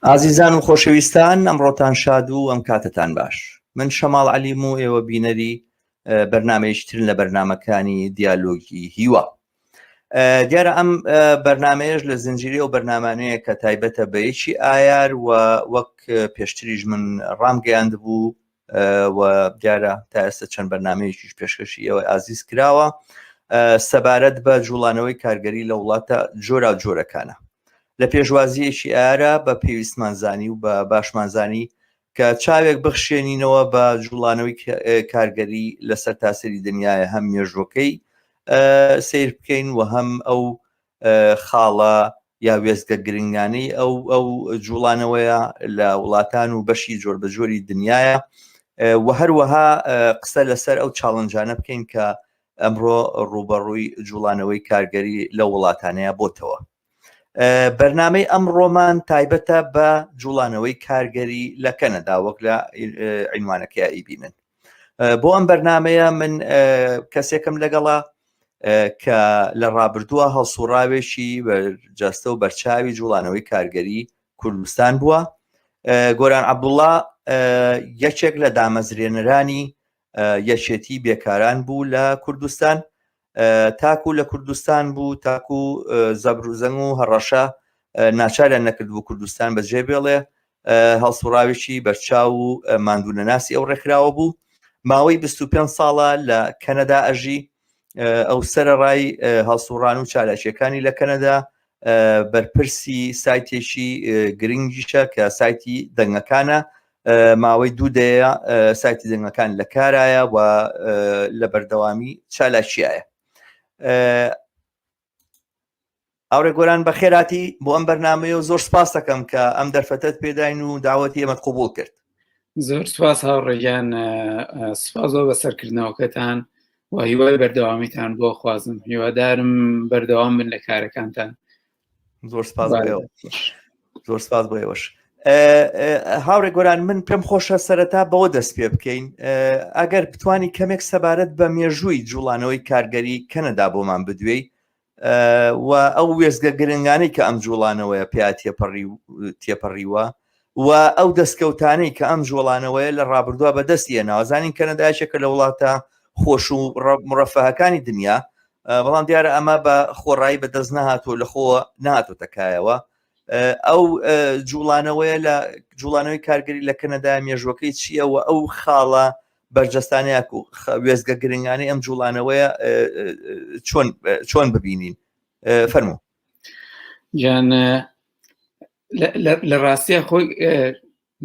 ئازیزان و خۆشەویستان، ئەمڕۆتان شاد و ئەم کاتتان باش. من شەماڵ عەلیم و ئێوە بینەری بەرنامەیەشترن لە بەرنامەکانی دیالۆگی هیوا. دیارە ئەم بەرنامەیەش لە زنجیرە و بەرنامانەیە کە تایبەتە بە یەکی ئایار و وەک پێشتریش من ڕامگەیاند بوو و دیارە تا ئێستا چەند بەرنامەیەکیش پێشکەشی ئێوە ئازیز کراوە سەبارەت بە جوڵانەوەی کارگەری لە وڵاتە جۆرا و جۆرەکانە. لە پێشوازیەکی ئارە بە پێویستمانزانی و بە باشمانزانی کە چاوێک بخشێنینەوە بە جوڵانەوەی کارگەری لە سەرتاسەری دنیاە هەم مێژوەکەی سیر بکەین و هەم ئەو خاڵە یا وێستگە گرنگانەی ئەو جوڵانەوەیە لە وڵاتان و بەشی جۆر بە جۆری دنیاە و هەروەها قسە لەسەر ئەو چاڵنجانە بکەین کە ئەمڕۆ ڕوبەڕووی جوڵانەوەی کارگەری لە وڵاتانەیە بۆتەوە. بەرنامەی ئەم ڕۆمان تایبەتە بە جوڵانەوەی کارگەری لە کەنەدا وەک لە عینوانەکەی ئیبینن. بۆ ئەم بەرنامەیە من کەسێکم لەگەڵا کە لە ڕابردووە هەڵسوڕاوێکی بەرجەستە و بەرچاوی جوڵانەوەی کارگەری کوردستان بووە. گۆران عەبدوڵڵا یەکێک لە دامەزرێنەرانی یەکێتی بێکاران بوو لە کوردستان، تاکو لە کوردستان بوو، تاکو زەبروزەنگ و هەڕەشە ناچاریان نەکرد بوو کوردستان بەجێ بێڵێ هەڵسوڕاوێکی بەرچاو و ماندوونەناسی ئەو ڕێکراوە بوو. ماوەی 25 ساڵە لە کەنەدا ئەژی. ئەو سەرەڕای هەڵسوڕان و چالاکیەکانی لە کەنەدا بەرپرسی سایتێکی گرنگیشە کە سایتی دەنگەکانە. ماوەی 2 دەیە سایتی دەنگەکان لە کارایە و لە بەردەوامی چالاکیایە. ئاورێ گۆران بە خێراتی بۆ ئەم بەرنامەیە و زۆر سپاس دەکەم کە ئەم دەرفەتت پێداین و داوەتی ئێمەت قبوڵ کرد. زۆر سپاس هاوڕێیان، سپاسەوە بە سەرکردنەوەکەتان و هیوای بەردەوامیتان بۆ خوازم. هیوادارم بەردەوام بن لە کارەکانتان. زۆر سپاس زۆر سپاس بۆ ئێوەش. هاوڕێ گۆران، من پێم خۆشە سەرەتا بەوە دەست پێ بکەین ئەگەر بتوانی کەمێک سەبارەت بە مێژووی جوڵانەوەی کارگەری کەنەدا بۆمان بدوێی و ئەو وێستگە گرنگانەی کە ئەم جوڵانەوەیە پێیا تێپەڕیوە و ئەو دەستکەوتانەی کە ئەم جوڵانەوەیە لە ڕابردووە بەدەستی هێناوەزانین کەنەدایەکێکە لە وڵاتە خۆش و مڕەفەهەکانی دنیا، بەڵام دیارە ئەمە بە خۆڕایی بەدەست نەهاتوە لە خۆوە نهاتۆتەکایەوە. ئەو جوڵانەوەیە لە جوڵانەوەی کارگەری لە کەنەدا مێژوەکەی چییە و ئەو خاڵە بەرجەستانەیەک و وێستگە گرنگانەی ئەم جوڵانەوەیە چۆن ببینین؟ فەرموو. جان لە ڕاستیە خۆی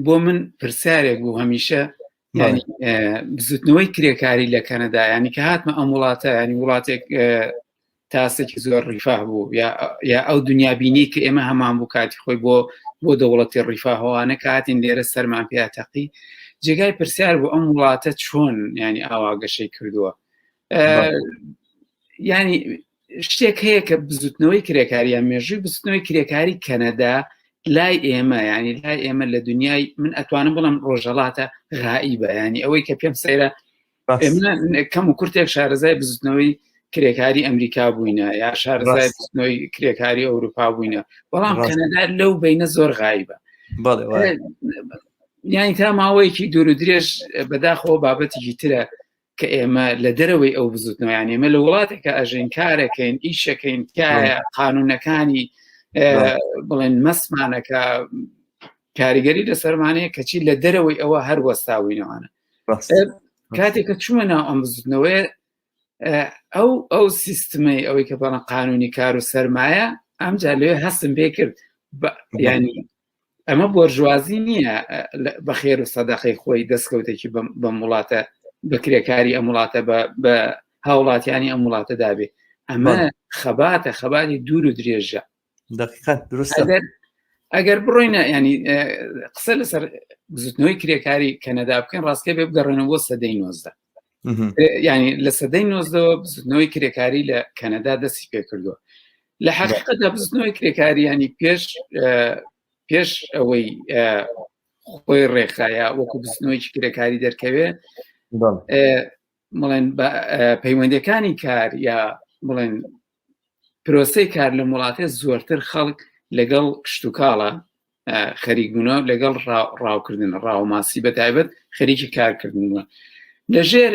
بۆ من پرسیارێک بوو هەمیشە، ینی بزوتنەوەی کرێکاری لە کەنەدا، ینی کە هاتمە ئەم وڵاتە، ینی وڵاتێک تاسێکی زۆر ڕیفاه بوو یا ئەو دنیابینی کە ئێمە هەمان بوو کاتی خۆی بۆ دەوڵەتی ڕیفاهەوانە کە هاتین لێرە سەرمان پێیاتەقی جێگای پرسیار بوو ئەم وڵاتە چۆن ینی ئاواگەشەی کردووە. ینی شتێک هەیە کە بزوتنەوەی کرێکاری یا مێژووی بزوتنەوەی کرێکاری کەنەدا لای ئێمە، ینی لای ئێمە لە دنیای من ئەتوانم بڵم ڕۆژەڵاتە غائیبە، ینی ئەوەی کە پێم سەیرە کەم و کورتێک شارەزای بزوتنەوەی کرێکاری ئەمریکا بووینە یا شارەزای بزوتنەوەی کرێکاری ئەوروپا بووینە، بەڵام کەنەدا لەو بینە زۆر غائیبە. ینی تا ماوەیەکی دوور و درێژ بەداخەوە بابەتێکی ترە کە ئێمە لە دەرەوەی ئەو بزوتنەوە، ینی ئێمە لە وڵاتێکە ئەژین کارەکەین ئیشەکەین تایە قانونەکانی بڵێن مەسمانەکە کاریگەری لەسەرمانەیە کەچی لە دەرەوەی ئەوە هەر وەستاوینەوەانە. کاتێککە چوومە ناو ئەم بزوتنەوەی ئەو سیستمەی ئەوەی کە بەڵام قانونی کار و سەرمایە ئەمجا لێ هەستم پێ کرد، ینی ئەمە بۆرژوازی نییە بە خێر و سەدەقەی خۆی دەستکەوتێکی بەم وڵاتە بەکرێکاری ئەم وڵاتە بە هاوڵاتیانی ئەم وڵاتە دابێ، ئەمە خەباتی دوور و درێژە. ئەگەر بڕۆینە ینی قسە لەسەر بزوتنەوەی کرێکاری کەنەدا بکەین ڕاستکە بێ بگەڕێنەوە سەدەی 19. ینی لە سەدەی 19ەوە بزوتنەوەی کرێکاری لە کەنەدا دەستی پێ کردووە. لە حەقیقەتدا بزوتنەوەی کرێکاری ینی پێش ئەوەی خۆی ڕێکخایە وەکو بزوتنەوەیکی کرێکاری دەرکەوێ بڵێن پەیوەندەکانی کار یا بڵێن پرۆسەی کار لە وڵاتێ زۆرتر خەڵک لەگەڵ کشتتوکاڵە خەریک بوونەوە لەگەڵ ڕاوکردن ڕاوماسی بە تایبەت خەریکی کارکردنەوە لەژێر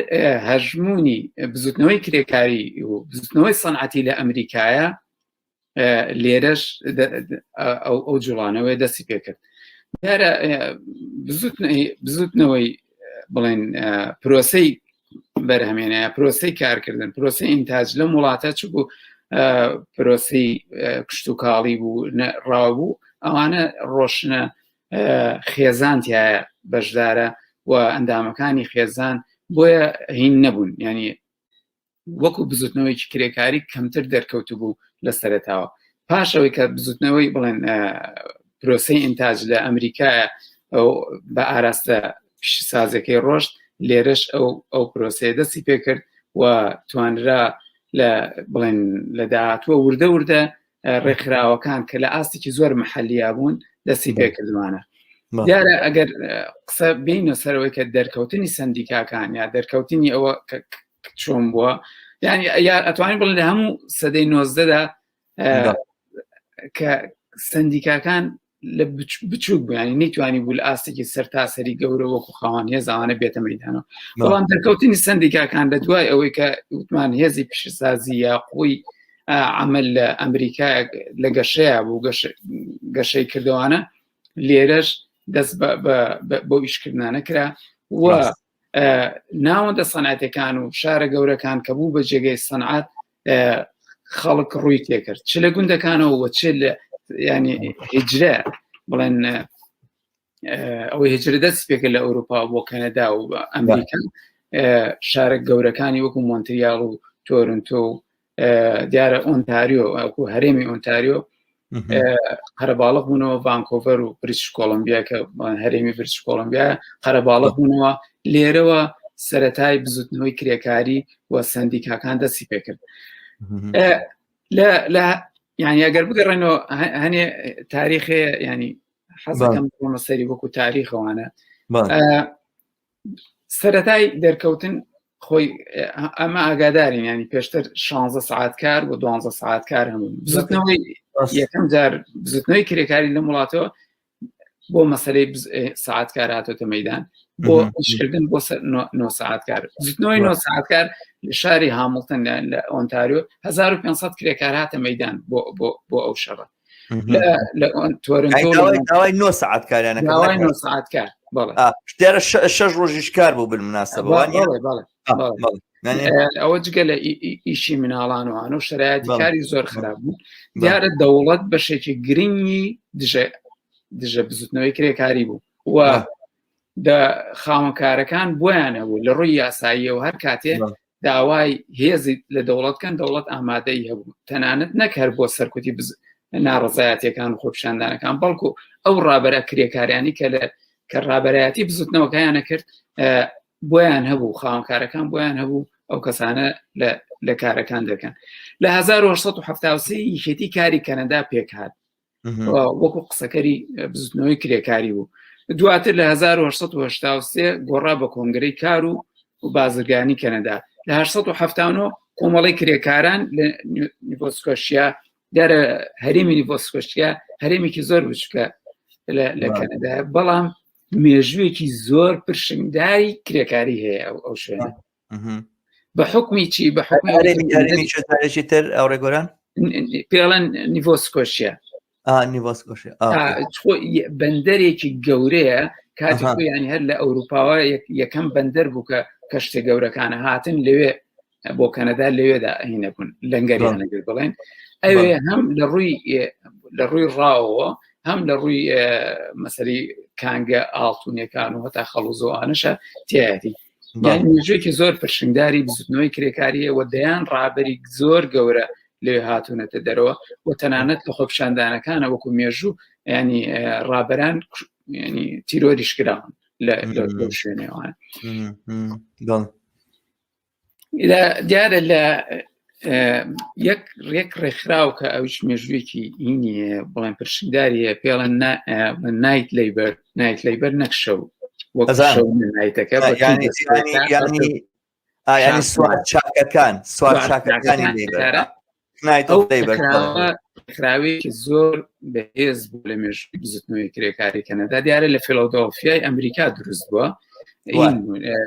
هەژمونی بزوتنەوەی کرێکاری و بزوتنەوەی سەنعەتی لە ئەمریکایە لێرەش ئەو جوڵانەوەی دەستی پێکرد دیارە بزوتنەوەی بڵێن پرۆسەی بەرهەمێنەیە پرۆسەی کارکردن پرۆسەی ئینتاج لە وڵاتە چبوو پرۆسەی کشتتوکاڵی بوو ڕاوبوو ئەوانە ڕۆشنە خێزانتیایە بەشدارە و ئەندامەکانی خێزان بۆیە هین نەبوون ینی وەکو بزوتنەوەیکی کرێکاری کەمتر دەرکەوتو بوو لە سەرەتاوە پاشەوەی کە بزوتنەوەی بڵێن پرۆسەی ئینتاج لە ئەمریکایە بە ئاراستە پیشسازەکەی ڕۆشت لێرەش ئەو پرۆسەیە دەستی پێکرد و توانرا لە بڵێن لە داهاتووە وردە وردە ڕێکخراوەکان کە لە ئاستێکی زۆر مەحەلیە بوون دەستی پێکردوانە دیارە ئەگەر قسە بینە سەرەوەی کە دەرکەوتنی سندیکاکان یا دەرکەوتنی ئەوە چۆن بووە یعنی یا ئەتوانین بڵێن لە هەموو سەدەی 19دا کە سندیکاکان لە بچووک بوو ینی نەیتوانی بوو لە ئاستێکی سەرتاسەری گەورە وەکو خاوەن هێز ئەوانە بێتە مەیدانەوە بەڵام دەرکەوتنی سندیکاکان لە دوای ئەوەی کە وتمان هێزی پیشەسازی یا قوی عمل لە ئەمریکا لە گەشەیە بوو گەشەی کردوانە لێرەش دەست بۆ ئیشکردانە کرا و ناوەندە سەنعەتەکان و شارە گەورەکان کە بوو بە جێگەی سەنعەت خەڵک ڕووی تێکرد چ لە گوندەکانەوە و چ لە ینی هیجرە بڵێن ئەوەی هیجرە دەست پێکرد لە ئەوروپا بۆ کەنەدا و ئەمریکا شارە گەورەکانی وەکو مۆنتریال و تۆرنتۆ و دیارە ئۆنتاریۆ وەکو هەرێمی ئۆنتاریۆ قەرەباڵغ بوونەوە ڤانکۆڤەر و بریتیش کۆلۆمبیا کە هەرێمی بریتیش کۆلۆمبیا قەرەباڵغ بوونەوە لێرەوە سەرەتای بزوتنەوەی کرێکاری و سندیکاکان دەستی پێکرد لە یعنی ئەگەر بگەڕێنەوە هەنێ تاریخێ ینی حەزەکەم بۆمە سەری وەکو تاریخەوانە سەرەتای دەرکەوتن خۆی ئەمە ئاگادارین ینی پێشتر 16 ساعت کار بۆ 12 ساعت کار هەموو بزوتنەوەی یەکەم جار بزوتنەوەی کرێکاری لە وڵاتەوە بۆ مەسەلەی ساعت کار هاتۆتە مەیدان بۆ ئیشکردن بۆ 9 ساعت کار بزوتنەوەی 9 ساعت کار لە شاری هامڵتن لە ئۆنتاریۆ 1500 کرێکار هاتە مەیدان بۆ ئەو شەڕە لە تۆرنتۆ داوای 9 ساعت کاریانە داوای 9 ساعت کار بەڵێ شتێرە 6 ڕۆژیش کار بوو بالمناسبە ئەوە جگە لە ئیشی مناڵانەوەوان و شرایەتی کاری زۆر خراپ بوو دیارە دەوڵەت بەشێکی گرنگی دژە بزوتنەوەی کرێکاری بوو و خاوەنکارەکان بۆیان هەبوو لە ڕووی یاساییە و هەر کاتێ داوای هێزی لە دەوڵەتکەن دەوڵەت ئامادەی هەبوو تەنانەت نەکەر بۆ سەرکوتی ناڕزایەتیەکان و خۆپیشاندانەکان بەڵکو ئەو ڕابەرە کرێکاریانی کە ڕابەرایەتی بزوتنەوەکەیانە کرد بۆیان هەبوو خاوەنکارەکان بۆیان هەبوو ئەو کەسانە لە کارەکان دەکەن لە 1970 یەکێتی کاری کەنەدا پێکهات وەکو قسەکەری بزوتنەوەی کرێکاری بوو دواتر لە 1970 گۆڕا بە کۆنگرەی کار و بازرگانی کەنەدا لە 1970 کۆمەڵی کرێکاران لە نیڤۆسکۆشیا دیارە هەرێمی نیڤۆسکۆشیا هەرێمێکی زۆر بچکە لە کەنەدا بەڵام مێژوویەکی زۆر پرشنگداری کرێکاری هەیە ئەو شوێنە بە حکمی چی بە حکمی تر ئەو ڕێگۆران پێڵەن نیڤۆسکۆشیا بەندەرێکی گەورەیە کاتی ینی هەر لە ئەوروپاوە یەکەم بەندەر بوو کە شتێ گەورەکانە هاتن لەوێ بۆ کەنەدا لەوێدا هینەبوون لەنگەریانەگر بڵێن ئەوێ هەم لە ڕووی ڕاوەوە هەم لە ڕووی مەسەری کانگە ئاڵتونیەکان و هەتا خەڵوزۆوانشە تایەتی یانیژێکی زۆر پرشنگداری بزوتنەوەی کرێکاریە و دەیان ڕابەری زۆر گەورە لێ هاتوونەتە دەرەوە و تەنانەت لە خۆپیشاندانەکانە وەکو مێژوو ینی ڕابەران ینی تیرۆریشکراون لە شوێنێوانە دیارە لە یەک ڕێکخراو کە ئەوش مێژوویەکی اینیە بڵێن پرشنگداریە پێڵەن نایت لەیبەر نەکشەو نایتەکە ینی سوار چاکەکان سوار چاکەکانی ڕێکخراوەیەکی زۆر بەهێز بوو لە مێژووی بزوتنەوەی کرێکاری کەنەدا دیارە لە فیلادلفیای ئەمریکا دروست بووە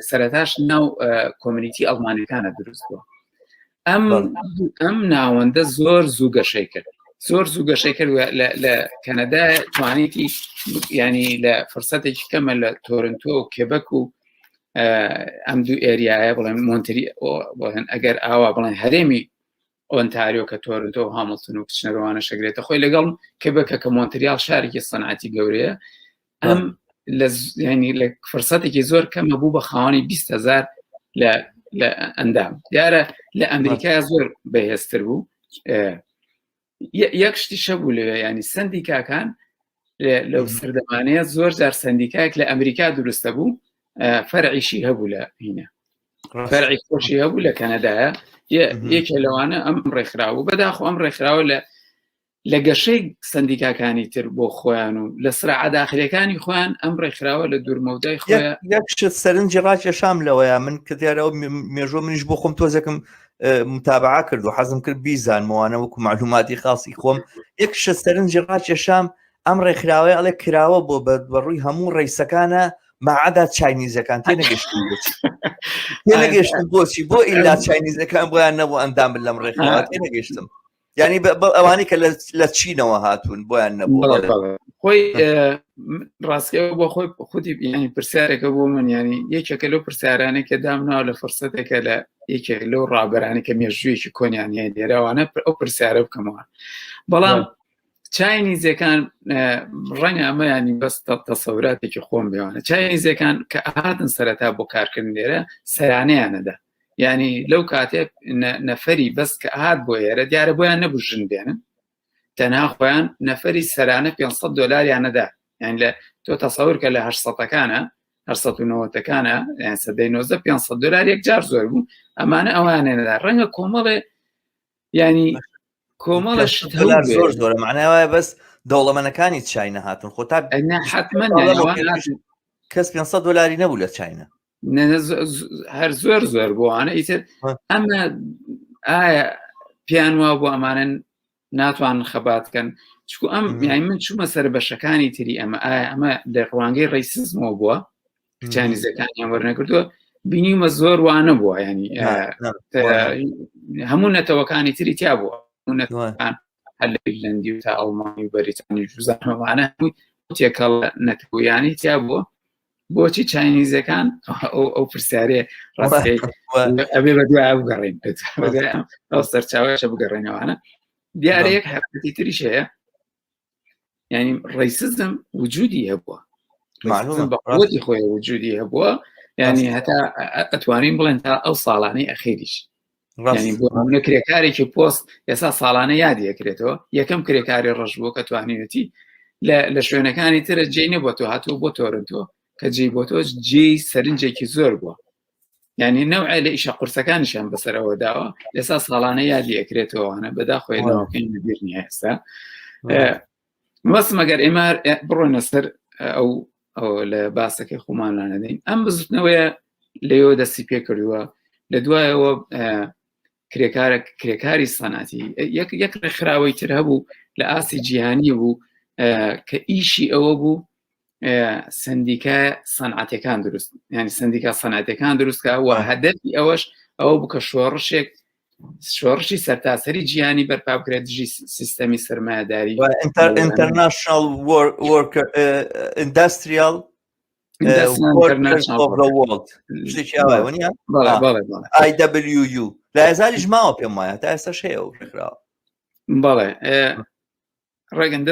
سەرەتاش ناو کۆمیونیتی ئەڵمانیەکانە دروست بووە ئەم ناوەندە زۆر زوو گەشەی کرد زۆر زوو گەشەی کرد لە کەنەدا توانیتی ینی لە فرسەتێکی کەمە لە تۆرنتۆ و کێبەک و ئەم دوو ئێریایە بڵێن مۆنتری ئەگەر ئاوا بڵێن هەرێمی ئۆنتاریۆ کە تۆرنتۆ و هامڵتون و کچنەرەوانە شەگرێتە خۆی لەگەڵ کێبەکە کە مۆنتریال شارێکی سەنعەتی گەورەیە ئەم ینی لە فرسەتێکی زۆر کەمە بوو بە خاوەنی 20,000 لە ئەندام دیارە لە ئەمریکا زۆر بەهێزتر بوو یەک شتی شەبوو لەوێ ینی سندیکاکان لەو سەردەمانەیە زۆر جار سندیکایەک لە ئەمریکا دروستە بوو فەرعیشی هەبوو لە هینە فەرعی خۆشی هەبوو لە کەنەدایە یەکێ لەوانە ئەم ڕێکخراوە بەداخۆ ئەم ڕێکخراوە لە گەشەی سندیکاکانی تر بۆ خۆیان و لە سرعە داخلەکانی خۆیان ئەم ڕێکخراوە لە دوورمەودای خۆیان یەکشت سەرنجی ڕاکێشام لەوەیە من کە دیارەوە مێژۆ منیش بۆ خۆم تۆزێکم متابعە کرد و حەزم کرد بیزانمەوانە وەکو معلوماتی خاصی خۆم یەکشت سەرنجی ڕاکێشام ئەم ڕێکخراوەیە ئەڵێ کراوە بۆ بەڕووی هەموو ڕیسەکانە مەعادا چاینیزەکان تێنەگەشتم بۆچی بۆ ئیلا چاینیزەکان بۆیان نەبوو ئەندام بن لەم ڕێکخراوە تێنەگەشتم ینی ئەوانی کە لە چینەوە هاتوون بۆیان نەبوو خۆی ڕاستیەوە بۆ خۆی خودی ینی پرسیارێکە بۆ من ینی یەکێکە لەو پرسیارانێک کە دامناوە لە فرسەتێکە لە یەکێک لەو ڕابەرانی کە مێژوویەکی کۆنیان هەیە لێرەوانە ئەو پرسیارە بکەمەوە بەڵام چاینیزەکان ڕەنگە ئەمە ینی بەس تەسەوراتێکی خۆم بێوانە چاینیزەکان کە هاتن سەرەتا بۆ کارکردن لێرە سەرانەیانەدا ینی لەو کاتێک نەفەری بەس کە هات بۆ ئێرە دیارە بۆیان نەبوو ژن بێنن تەنها خۆیان نەفەری سەرانە $500 یان لە تۆ تەسەور کە لە 800ەکانە 1990ەکانە یان سەدەی 90 $500 یەکجار زۆر بوو ئەمانە ئەوانێنەدا ڕەنگە کۆمەڵێ ینی کۆمەڵە زۆر زۆرە معناوایە بەس دەوڵەمەندەکانی چاینە هاتن خۆ تا حتمەن کەس $500 نەبوو لە چاینە هەر زۆر بۆوانە ئیتر ئەمە ئایا پیان وا بۆ ئەمانە ناتوان خەباتکەن چکو ئەم یانی من چوومە سەر بەشەکانی تری ئەمە ئایا ئەمە لە ڕوانگەی ڕیسیزمەوە بووە چاینیزەکانیان وەرنەگرتووە بینیمە زۆر وانە بووە ینی هەموو نەتەوەکانی تری تیا بووە هەل لە ئیرلەندی و تا ئەڵمانی و بەریتانی جوزانەوانە تێکەڵ نەتەوەیانی تیا بووە بۆچی چاینیزەکان ئەو پرسیارێ ڕاستی ئەبێ بە دوای بگەڕین ئەو سەرچاوەیەشە بگەڕێنەوەوانە دیارەیەک حقیقەتی تریش هەیە ینی ڕیسیزم وجودی هەبووە بەقوەتی خۆی وجودی هەبووە ینی هەتا ئەتوانین بڵێن تا ئەو ساڵانەی ئەخیریش ینی بۆ هەمونە کرێکارێکی پۆست ئێستا ساڵانە یادی ئەکرێتەوە یەکەم کرێکاری ڕەش بووە کە توانێتی لە شوێنەکانی ترە جێی نەبووە تۆ هاتوو بۆ تۆرنتۆ کە جێی بۆ تۆش جێی سەرنجێکی زۆر بووە ینی نەوعی لە ئیشە قورسەکانیشان بەسەرەوە داوە ئێستا ساڵانە یادی ئەکرێتەوەوانە بەداخۆی ناوەکەی بیر نیە ئێستا مەسم ئەگەر ئێمە بڕۆینە سەر ئەو لە باسەکەی خۆمانلانەدەین ئەم بزوتنەوەیە لەوێ دەستی پێ کردووە لە دوایەوە کرێکاری سەنعەتی یەک ڕێکخراوەی تر هەبوو لە ئاسی جیهانی بوو کە ئیشی ئەوە بوو سندیکە سەنعەتەکان دروست ینی سندیکە سەنعەتەکان دروستکە و هەدەفی ئەوەش ئەوە بوو کە شۆڕشی سەرتاسەری جیهانی بەرپا بکرێت دژی سیستەمی سەرمایەداری international worker industrial IWU لە هێزاریش ماوە پێم وایە تا ئێستاش هەیە و ڕێکخراوە بەڵێ ڕێگەن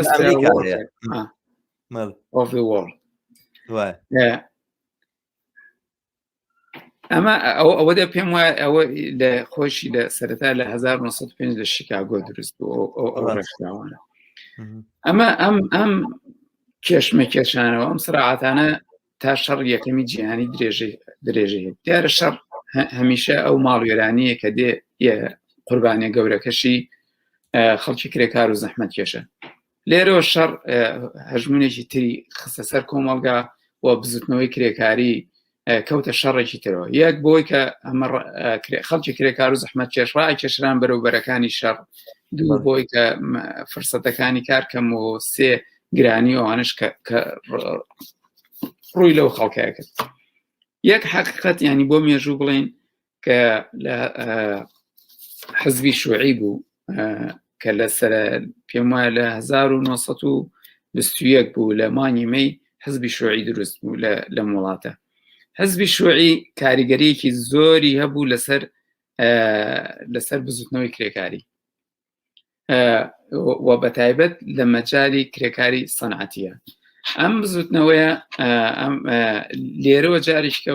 of the world ئەمە ئەوە دە پێم وایە ئەوە لە خۆشی لە سەرەتا لە 1905 لە شیکاگۆ دروست بوو ئەو ڕێکخراوانە ئەمە ئەم کێشمەکێشانەوە ئەم سرعاتانە تا شەڕ یەکەمی جیهانی درێژەیە دیارە شەڕ هەمیشە ئەو ماڵوێرانیە کە دێ قوربانیە گەورەکەشی خەڵکی کرێکار و زەحمەت کێشە لێرەوە شەڕ هەژمونێکی تری خستە سەر کۆمەڵگا و بزوتنەوەی کرێکاری کەوتە شەڕێکی ترەوە یەک بۆی کە ئەمە خەڵکی کرێکار و زەحمەت کێشڕای کێشران بەرەوبەرەکانی شەڕ دوو بۆی کە فرسەتەکانی کار کەم و سێ گرانی ئەوانش کە ڕووی لەو خەڵکەیە کرد یەک حقیقەت ینی بۆ مێژوو بڵێن کە لە حزبی شوعی بوو کە لەسەر پێم وایە لە 1920 بوو لە مانگی مەی حزبی شوعی دروست بوو لە وڵاتە حزبی شوعی کاریگەریەکی زۆری هەبوو لەسەر بزوتنەوەی کرێکاری و بەتایبەت لە مەجای کرێکاری سەنعەتیە ئەم بزوتنەوەیە لێرەوە جاریشکە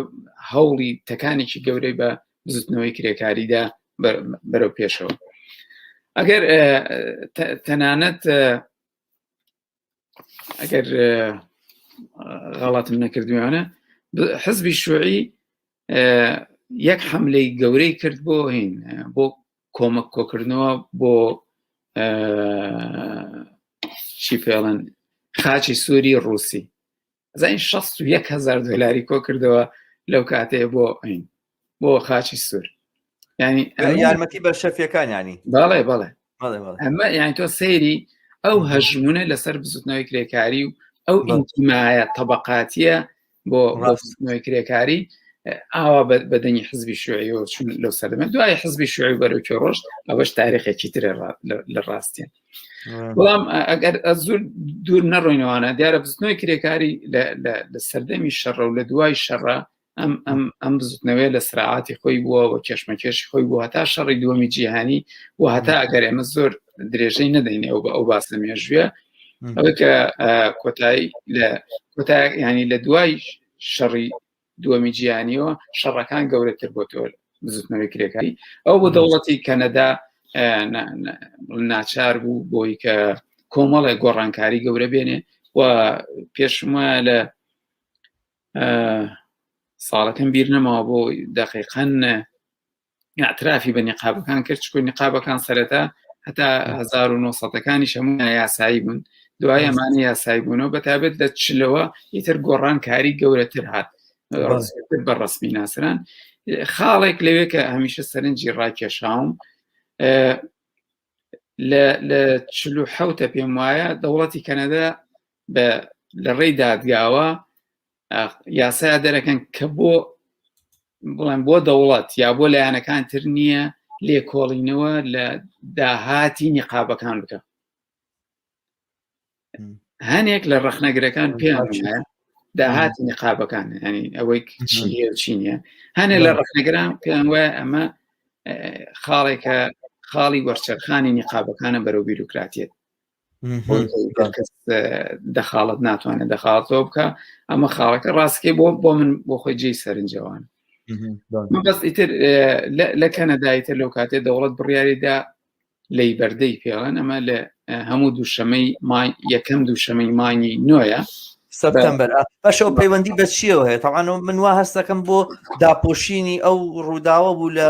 هەوڵی تەکانێکی گەورەی بە بزوتنەوەی کرێکاریدا بەرەو پێشەوە ئەگەر تەنانەت ئەگەر غەڵاتم نەکردویانە حزبی شوعی یەک حەملەی گەورەی کرد بۆ هین بۆ کۆمەک کۆکردنەوە بۆ چی پێڵێن خاچی سووری ڕووسی زین 61,000 دلاری کۆ کردەوە لەو کاتەیە بۆ خاچی سوور ینی یارمەتی بە شەفیەکان ینی بەڵێ ئەمە یانی تۆ سەیری ئەو هەژمونە لەسەر بزوتنەوەی کرێکاری و ئەو ئینتیمایە تەبەقاتیە بۆ بزوتنەوەی کرێکاری ئاوا بەدەنی حزبی شوعی و چون لەو سەردەمە دوای حزبی شوعی بەرەو کێڕۆژ ئەوەش تاریخێکی ترە لە ڕاستیە بەڵام ئەگەر زۆر دوور نەڕۆینەوەوانە دیارە بزوتنەوەی کرێکاری لە سەردەمی شەڕە و لە دوای شەڕە ئەم بزوتنەوەی لە سرعاتی خۆی بووە و کێشمەکێشی خۆی بوو هەتا شەڕی دووەمی جیهانی و هەتا ئەگەر ئێمە زۆر درێژەی نەدەینێ ئەو باس لە مێژوویە ئەوەی کە کۆتایی ینی لە دوای شەڕی دووەمی جیهانیەوە شەڕەکان گەورەتر بۆ تۆ بزوتنەوەی کرێکاری ئەو بۆ دەوڵەتی کەنەدا ناچار بوو بۆی کە کۆمەڵێک گۆڕانکاری گەورە بێنێ و پێشمە لە ساڵەکەم بیر نەماوە بۆ دەقیقەن ئاعترافی بە نیقابەکان کرد چکۆ نیقابەکان سەرەتا هەتا 1970ەکانی هەموو یاسایی بوون دوای ئەمانە یاسایی بوونەوە بەتابێت لە چلەوە ئیتر گۆڕانکاری گەورەتر هات بە ڕسمی ناسران خاڵێک لەوێ کە هەمیشە سەرنجی ڕاکێشاوم لە 47 پێم وایە دەوڵەتی کەنەدا لە ڕێی دادگاوە یاسای دەرەکەن کە بڵێن بۆ دەوڵەت یا بۆ لایەنەکان تر نییە لێکۆڵینەوە لە داهاتی نیقابەکان بکە هەنێک لە ڕەخنەگرەکان پێیان داهاتی نیقابەکان ینی ئەوەی چینە هەنێک لە ڕەخنەگران پێیان وایە ئەمە خاڵێکە خاڵی وەرچەرخانی نیقابەکانە بەرەو بیروکراتیت دەخاڵت ناتوانێت دەخاڵەوە بکە ئەمە خاڵەکە ڕاستکەی بۆ من بۆ خۆی جێی سەرنجەوان بەس ئیتر لە کەنەدایتر لەو کاتێ دەوڵەت بڕیاریدا لی بەردەی پێڵەن ئەمە لە هەموو دووشەمەی یەکەم دووشەمەی مانگی نوێیە سەپتەمبەر بەشەوە پەیوەندی بە چیەوە هەیە تەوان من وا هەستەکەم بۆ داپۆشینی ئەو ڕووداوە بوو لە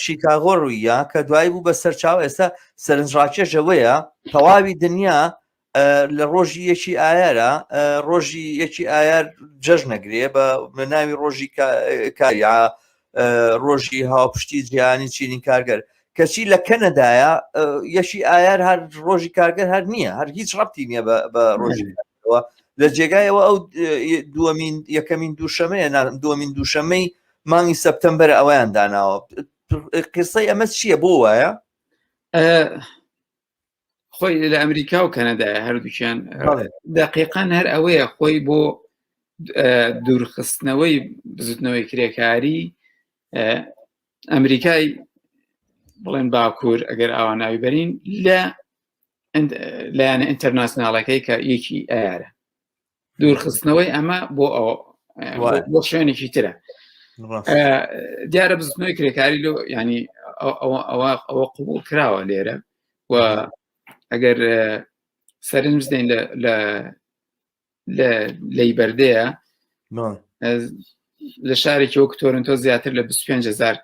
شیکاگۆ ڕوویە کە دوایی بوو بە سەرچاو ئێستا سەرنجڕاکێشەوەیە تەواوی دنیا لە ڕۆژی یەکی ئایارە ڕۆژی یەکی ئایار جەژنەگرێ بە ناوی ڕۆژی کاریا ڕۆژی هاوپشتی جیهانی چینی کارگەر کەچی لە کەنەدایە یەشی ئایار هەر ڕۆژی کارگەر هەر نییە هەر هیچ ڕەبتی نییە بە ڕۆژی کارگەرەوە لە جێگایەوە ئەو یەکەمین دووشەمەیە دووەمین دووشەمەی مانگی سەپتەمبەر ئەویان داناوە قسەی ئەمە چییە بۆ وایە خۆی لە ئەمریکا و کەنەدایە هەردووکیان دقیقان هەر ئەوەیە خۆی بۆ دوورخستنەوەی بزوتنەوەی کرێکاری ئەمریکای بڵێن باکوور ئەگەر ئاواناوی بەرین لایەنە ئینتەرناسیۆناڵەکەی کە یەکی ئایارە دوورخستنەوەی ئەمە بۆ شوێنێکی ترە دیارە بزوتنەوەی کرێکاری لۆ ینی ئەوە قبول کراوە لێرە و ئەگەر سەرنج بدەین لە لەیبەردەیە لە شارێکی وەک تۆرنتۆ زیاتر لە 25,000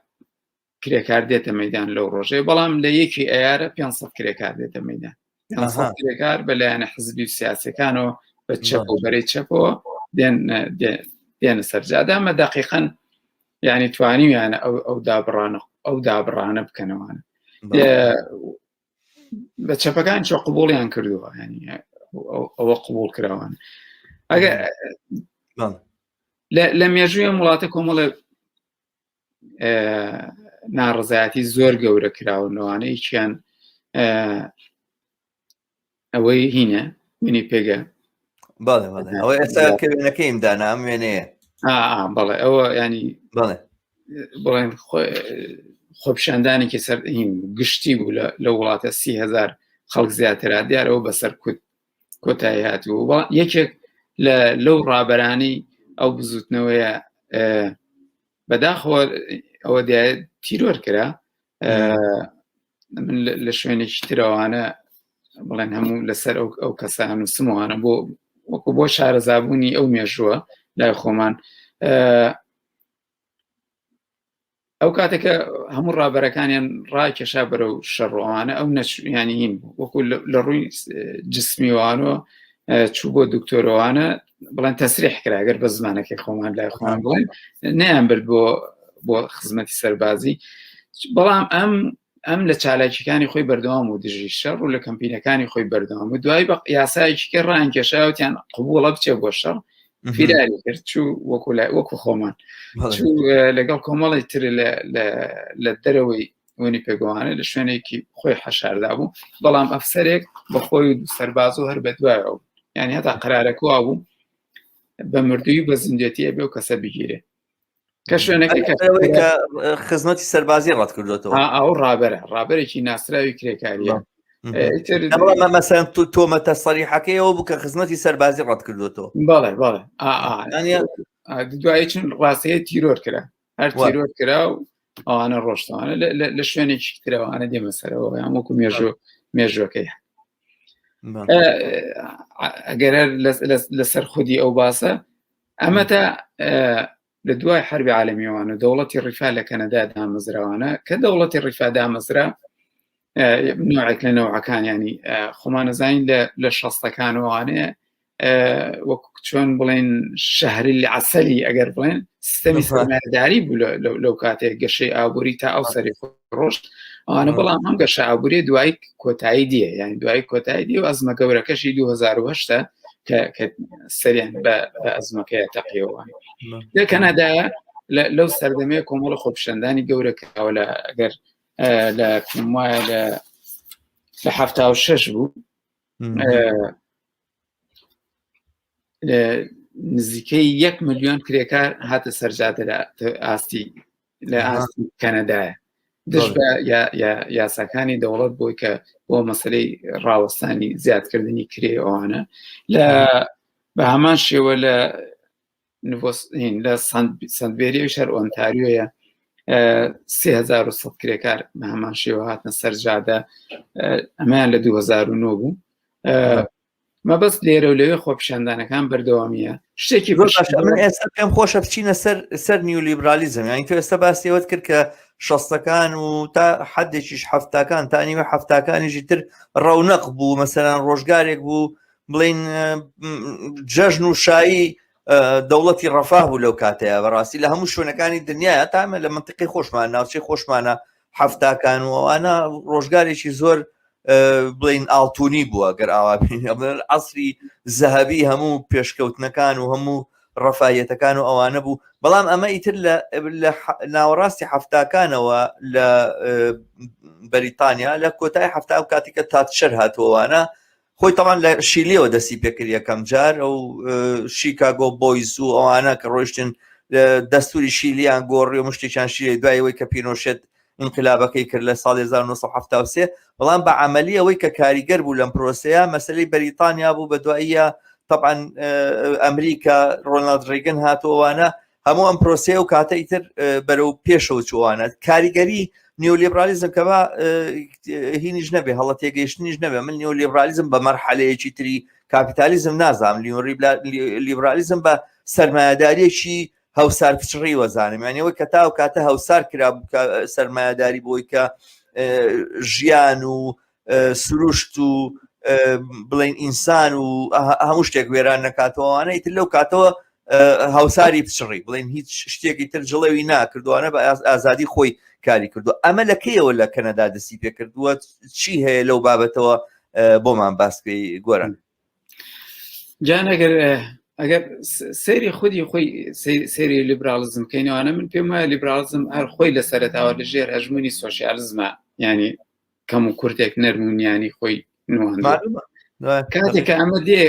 کرێکار دێتە مەیدان لەو ڕۆژەیە بەڵام لە یەکی ئەیارە 500 کرێکار دێتە مەیدان 500 کرێکار بەلایەنە حزبی و سیاسەکانەوە بە چەپ و بەرەی چەپەوە دێنە سەرجا دامە دقیقەن یعنی توانیویانە ئەو دابڕانە بکەنەوەوانە بە چەپەکان چۆ قبوڵیان کردووە ینی ئەوە قبول کراوان ئەگەر لە مێژووی وڵاتە کۆمەڵە ناڕزایەتی زۆر گەورە کراونەوانە هیچیان ئەوەی هینە منی پێگە ئەوە ئێستا کەوێنەکەیم دانا ئەم وێنەیە بەڵێ ئەوە ینی بڵێن خۆپشاندانێکی سەر گشتی بوو لە وڵاتە 30,000 خەڵک زیاترا دیارەوە بەسەر کۆتایی هاتووە یەکێک لەو ڕابەرانی ئەو بزوتنەوەیە بەداخەوە ئەوە تیرۆر کرا من لە شوێنێکی ترەوانە بڵێن هەموو لەسەر ئەو کەسان و سموانە وەکو بۆ شارەزابوونی ئەو مێژووە لای خۆمان ئەو کاتێکە هەموو ڕابەرەکانیان ڕاکێشا بەرەو شەڕۆوانە ئەو ینی هین وەکو لە ڕووی جسمیوانەوە چوو بۆ دکتۆرەوانە بڵێن تەسریح کرا ئەگەر بە زمانەکەی خۆمان لای خۆمان بڵێن نەیان برد بۆ خزمەتی سەربازی بەڵام ئەم لە چالاکیەکانی خۆی بەردەوام و دژی شەڕ و لە کەمپینەکانی خۆی بەردەوام و دوای بە یاسایەکی ڕانکێشاوتیان قبوڵە بچێ بۆ شەڕ فیراری کرد چوو وەکو خۆمان چوو لەگەڵ کۆمەڵی تر لە دەرەوەی وەنی پێگوانە لە شوێنێکی خۆی حەشاردا بوو بەڵام ئەفسەرێک بە خۆی سەرباز و هەر بەدوایەوە یعنی هەتا قەرارەکەوا بوو بە مردووی بە زیندێتی بێ و کەسە بگیرێ کە شوێنەکە خزمەتی سەربازی ڕەت کردوێتەوە ئەو ڕابەرێکی ناسراوی کرێکاریە مەسەن تۆمەتە سەریحەکەیەوە بوو کە خزمەتی سەربازی ڕەت کردوێتەوە بەڵێ دوایی چون ڕاستەیە تیرۆر کرا هەر تیرۆر کرا و ئەوانە ڕۆشتوانە لە شوێنێکی ترەوەوانە دێمە سەرەوە یان وەکو مێژوەکەی ئەگەر لەسەر خودی ئەو باسە ئەمە تا لە دوای حربی عالەمیەوانە دەوڵەتی ڕیفا لە کەنەدا دامەزراوانە کە دەوڵەتی ڕیفا دامەزرا نوعێک لە نەوعەکان ینی خۆمانەزانین لە شەستەکانەوەوانەیە وەکو چۆن بڵێن شەهری عەسەلی ئەگەر بڵێن سیستەمی سەرمایەداری بوو لەو کاتێک گەشەی ئابووری تا ئەو سەری ڕۆشت ئەوانە بەڵام هەم گەشە ئابووری دوای کۆتایی دیە یعنی دوای کۆتایی دی و ئەزمە گەورەکەشی 2008 کە سەریان بە ئەزمەکەیە تەقیەوە لە کەنەدایە لەو سەردەمەیە کۆمەڵە خۆپشاندانی گەورە کراوە لە ئەگەر لە وایە لە 76 بوو نزیکەی 1 ملیۆن کرێکار هاتە سەرجادە لە ئاستی کەنەدایە دش بە یاساکانی دەوڵەت بۆی کە بۆ مەسەلەی ڕاوەستانی زیادکردنی کرێ ئەوانە بە هەمان شێوە لە سندبێری شەر ئۆنتاریۆیە 3100 کرێکار بە هەمان شێوە هاتنە سەرجادە ئەمەیان لە 2009 بوو مەبەست لێرە و لەوێ خۆپشاندانەکان بەردەوامیە شتێکی من ئێستا پێم خۆشە بچینە سەر نیولیبرالیزم یانی تۆ ئێستا باسیەوەت کرد کە شەستەکان و تا حەدێکیش هەفتاکان تا نیمە هەفتاکانیشی تر ڕەونەق بوو مەسەلەن ڕۆژگارێک بوو بڵین جەژن و شایی دەوڵەتی ڕەفاه بوو لەو کاتەیە بەڕاستی لە هەموو شوێنەکانی دنیاە تامە لە منتیقی خۆشمان ناوچەی خۆشمانە هەفتاکان و ئەوانە ڕۆژگارێکی زۆر بڵین ئاڵتونی بووە گەر ئاوا عەسری زەهەبی هەموو پێشکەوتنەکان و هەموو ڕەفاهیەتەکان و ئەوانە بوو بەڵام ئەمە ئیتر لە ناوەڕاستی هەفتاکانەوە لە بەریتانیا لە کۆتای هەفتا و کاتی کە تاتشەر هاتووەوانە خۆی تەمان لە شیلیەوە دەستی پێکرد یەکەم جار ئەو شیکاگۆ بۆیز و ئەوانە کە ڕۆیشتن دەستوری شیلیان گۆڕی و مشتێکیان شیلی دوایەوەی کە پینۆشێت انقلابەکەی کرد لە ساڵی 1973 بەڵام بە عملی ئەوەی کە کاریگەر بوو لەم پرۆسەیە مەسەلەی بەریتانیا بوو بە دواییە طبعا ئەمریکا ڕۆنالد ڕێگن هاتووەوانە هەموو ئەم پرۆسەیە و کاتە ئیتر بەرەو پێشەوە چوانە کاریگەری نیۆلیبرالیزم کە بە هینیش نەبێ هەڵە تێگەیشتنیش نەبێ من نیۆلیبرالیزم بە مەرحەلەیەکی تری کاپیتالیزم نازام لیبرالیزم بە سەرمایەداریەکی هەوسار پچڕی وەزانم یانەوەی کە تا و کاتە هەوسار کرا سەرمایەداری بۆی کە ژیان و سروشت و بڵین ئینسان و هەموو شتێک وێران نەکاتەوەوانە ئیتر لەو کاتەوە هاوساری بچڕی بڵێن هیچ شتێکی تر جڵێوی ناکردوانە بە ئازادی خۆی کاری کردو. ئەمە لەکەیەوە لە کەنەدا دەستی پێ کردووە چی هەیە لەو بابەتەوە بۆمان باسکەی گۆران؟ جان ئەگەر سەیری خودی خۆی سەیری لیبرالیزم کەینەوانە من پێم وایە لیبرالیزم هەر خۆی لە سەرەتاوە لەژێر هەژمونی سۆشیالیزمە، ینی کەم و کورتێک نەرمونیانی خۆی کاتێککە ئەمە دێ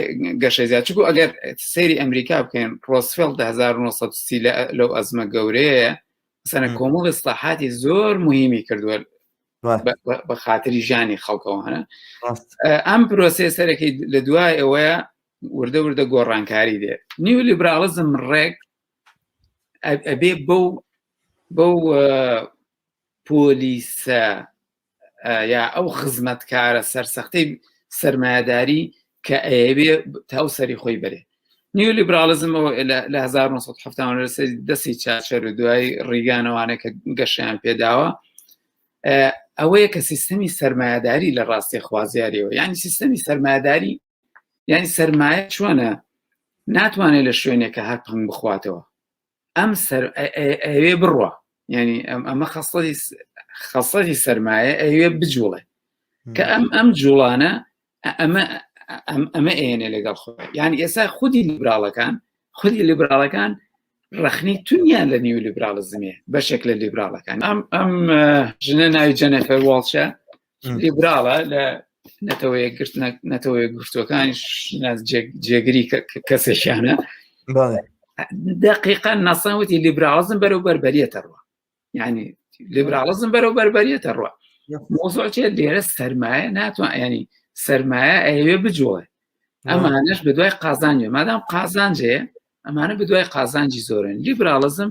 گەشە زیاد چکو ئەگەر سەیری ئەمریکا بکەین ڕۆسفێلد 1930 لەو ئەزمە گەورەیە سەنە کۆمەڵ ئیسلاحاتی زۆر مهمی کردووە بە خاتری ژیانی خەڵکەوانە. ئەم پرۆسێ سەرەکەی لە دوای ئەوەیە وردە وردە گۆڕانکاری دێ. نیو لیبرالیزم ڕێک ئەبێ بەو پۆلیسە یا ئەو خزمەتکارە سەرسەختەی سەرمایهداری کە ئەیەوێ تاو سەری خۆی بەرێ. نیو لیبرالیزم لە 1970 دەستی چاچەر و دوای ڕیگانەوانە کە گەشیان پێداوە ئەوەیە کە سیستەمی سەرمایهداری لە ڕاستی خوازیاریەوە، یعنی سیستەمی سەرمایهداری یعنی سەرمایە چۆنە ناتوانێت لە شوێنێکە هەر پنگ بخواتەوە، ئەم ئەوێ بڕوە، ینی ئەمە خەسڵەتی سەرمایە ئەوێ بجوڵێ کە ئەم جوڵانە ئەمە ئێنێ لەگەڵ خۆی. یعنی ئێستا خودی لیبراڵەکان ڕخنی تونیان لە نیو لیبرالیزمێ بەشێک لە لیبراڵەکان. ئەم ژنە ناوی جەنەفەر واڵشە لیبراڵە لە نەتەوەی گفتوەکانی جێگری کەسێکیانە دقیقا نەسەوتی لیبرالیزم بەرەو بەربەریەتە ڕوە، یعنی لیبرالیزم بەرەو بەربەریەتە ڕوە. مۆزوعێ لێرە سەرمایە ناتوان، ینی سەرمایە ئەوێ بجوڵێ، ئەمانش بەدوای قازانجێ، مادام قازانجێ ئەمانە بەدوای قازانجی زۆرن. لیبرالیزم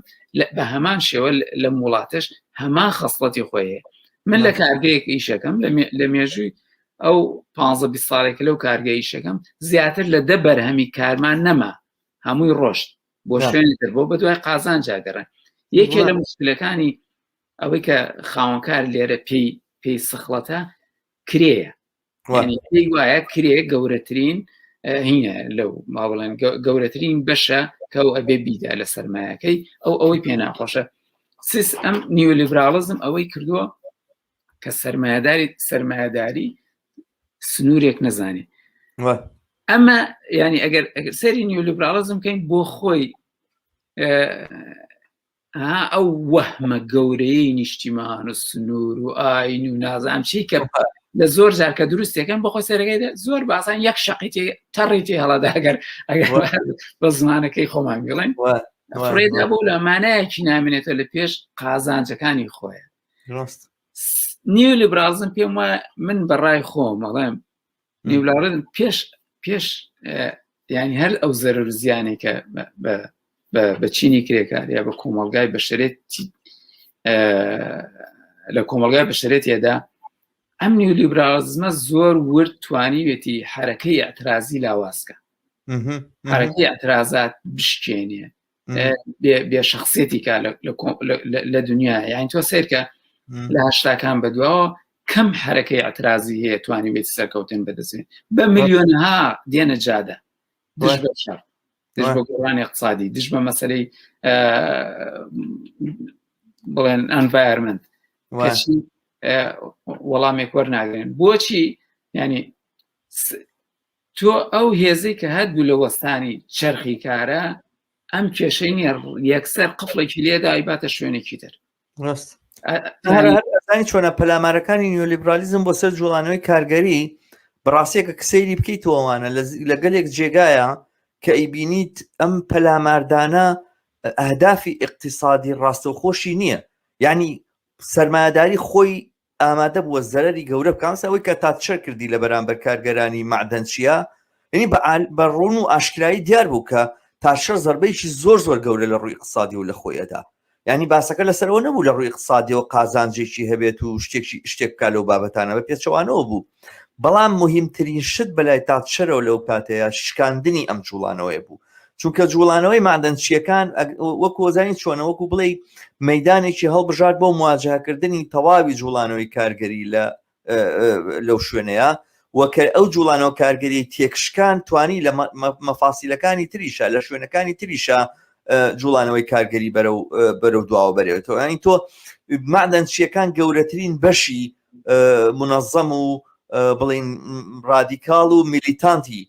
بە هەمان شێوە لە وڵاتش هەمان خەسڵەتی خۆیە. من لە کارگەیەک ئیشەکەم لە مێژووی ئەو 15 ساڵێکە لەو کارگە ئیشەکەم زیاتر لە 10 بەرهەمی کارمان نەما، هەمووی ڕۆشت بۆ شوێنی تر بۆ بەدوای قازانج جاگەڕن. یەکێ لە مشکلەکانی ئەوەی کە خاوەنکار لێرە پێی سخڵەتە کرێیە، پێی وایە کرێ گەورەترین هینە لەو ماوەڵێن گەورەترین بەشە کە ئەو ئەبێ بیدا لە سەرمایەکەی ئەوەی پێ ناخۆشە. ئەم نیولیبرالیزم ئەوەی کردووە کە سەرمایهداری سنوورێک نەزانێ. ئەمە ینی ئەگەر سەری نیولیبرالیزم کەین بۆ خۆی ئەو وەهمە گەورەی نیشتیمان و سنوور و ئاین و نازانم چی کە لە زۆر جار کە دروستێکەکەن بەخۆی سەرەکەیدا زۆر باسان یەک شەقیتی تەڕیتی هەڵەدا ئەگەر بە زمانەکەی خۆمان بڵێن فڕێدا بۆ لە مانایەکی نامێنێتە لە پێش قازانجەکانی خۆیە. نیولیبرالیزم پێم وایە من بەڕای خۆم مەڵێم نیولیبرالیزم پێش ینی هەر ئەو زەرەر و زیانێکە بە چینی کرێکار یا بە کۆمەڵگای بەشەرێتی لە کۆمەڵگای بەشەرێتیەدا ئەم نیولیبرالیزمە زۆر ورد توانیوێتی حرەکەی ئەترازی لاوازکە، حرەکەی ئەترازات بشکێنێ، بێ شخصێتی کا لە دنیا. یعنی تۆ سیرکە لە هەشتاکان بەدواوە کەم حرەکەی ئەترازی هەیە توانیوێتی سەرکەوتن بەدەستێن بە ملیۆنها دێنە جادە دژ بە شەڕ، دژ بە گۆڕانی اقتصادی، دژ بە مەسەلەی بڵێن ئەنڤایرمنت وەڵامێک وەرناگرێن. بۆچی؟ ینی تۆ ئەو هێزەی کە هەتبوو لە وەستانی چەرخی کارە ئەم کێشەی نیە یەکسەر قفڵێکی لێدا ئایباتە شوێنێکی تر. هەرزانی چۆنە پەلامارەکانی نیولیبرالیزم بۆ سەر جوڵانەوەی کارگەری بەڕاستیەکە کسەیری بکەیتەوەوانە لە گەلێک جێگایە کە ئەیبینیت ئەم پەلاماردانە ئەهدافی اقتصادی ڕاستەوخۆشی نییە، یعنی سەرمایهداری خۆی ئامادە بووە زەرەری گەورە بکەمسەوەی کە تاچەر کردی لە بەرامبەر کارگەرانی معدەنچیە، یعنی بە ڕوون و ئاشکرایی دیار بوو کە تاشەر زەربەیەکی زۆر گەورە لە ڕووی اقتصادی و لە خۆیەدا. یعنی باسەکە لەسەرەوە نەبوو لە ڕووی اقتصادیەوە قازانجێکی هەبێت و شتێک بکات لەو بابەتانە بە پێچەوانەوە بوو. بەڵام مهمترین شت بەلای تاچەرەوە لەو کاتەیە شکاندنی ئەم جوڵانەوەی بوو، چونکە جوڵانەوەی معدەنچیەکان وەکو وەزانی چۆنە وەکو بڵێ مەیدانێکی هەڵبژار بۆ مواجهکردنی تەواوی جوڵانەوەی کارگەری لەو شوێنەیە وەکە ئەو جوڵانەوە کارگەری تێکشکان توانی لە مەفاسیلەکانی تریشە لە شوێنەکانی تریشە جوڵانەوەی کارگەری بەرەو دواوە بەرێتەوە. ینی تۆ مادەنچیەکان گەورەترین بەشی منەظەم و بڵین ڕادیکاڵ و میلیتانتی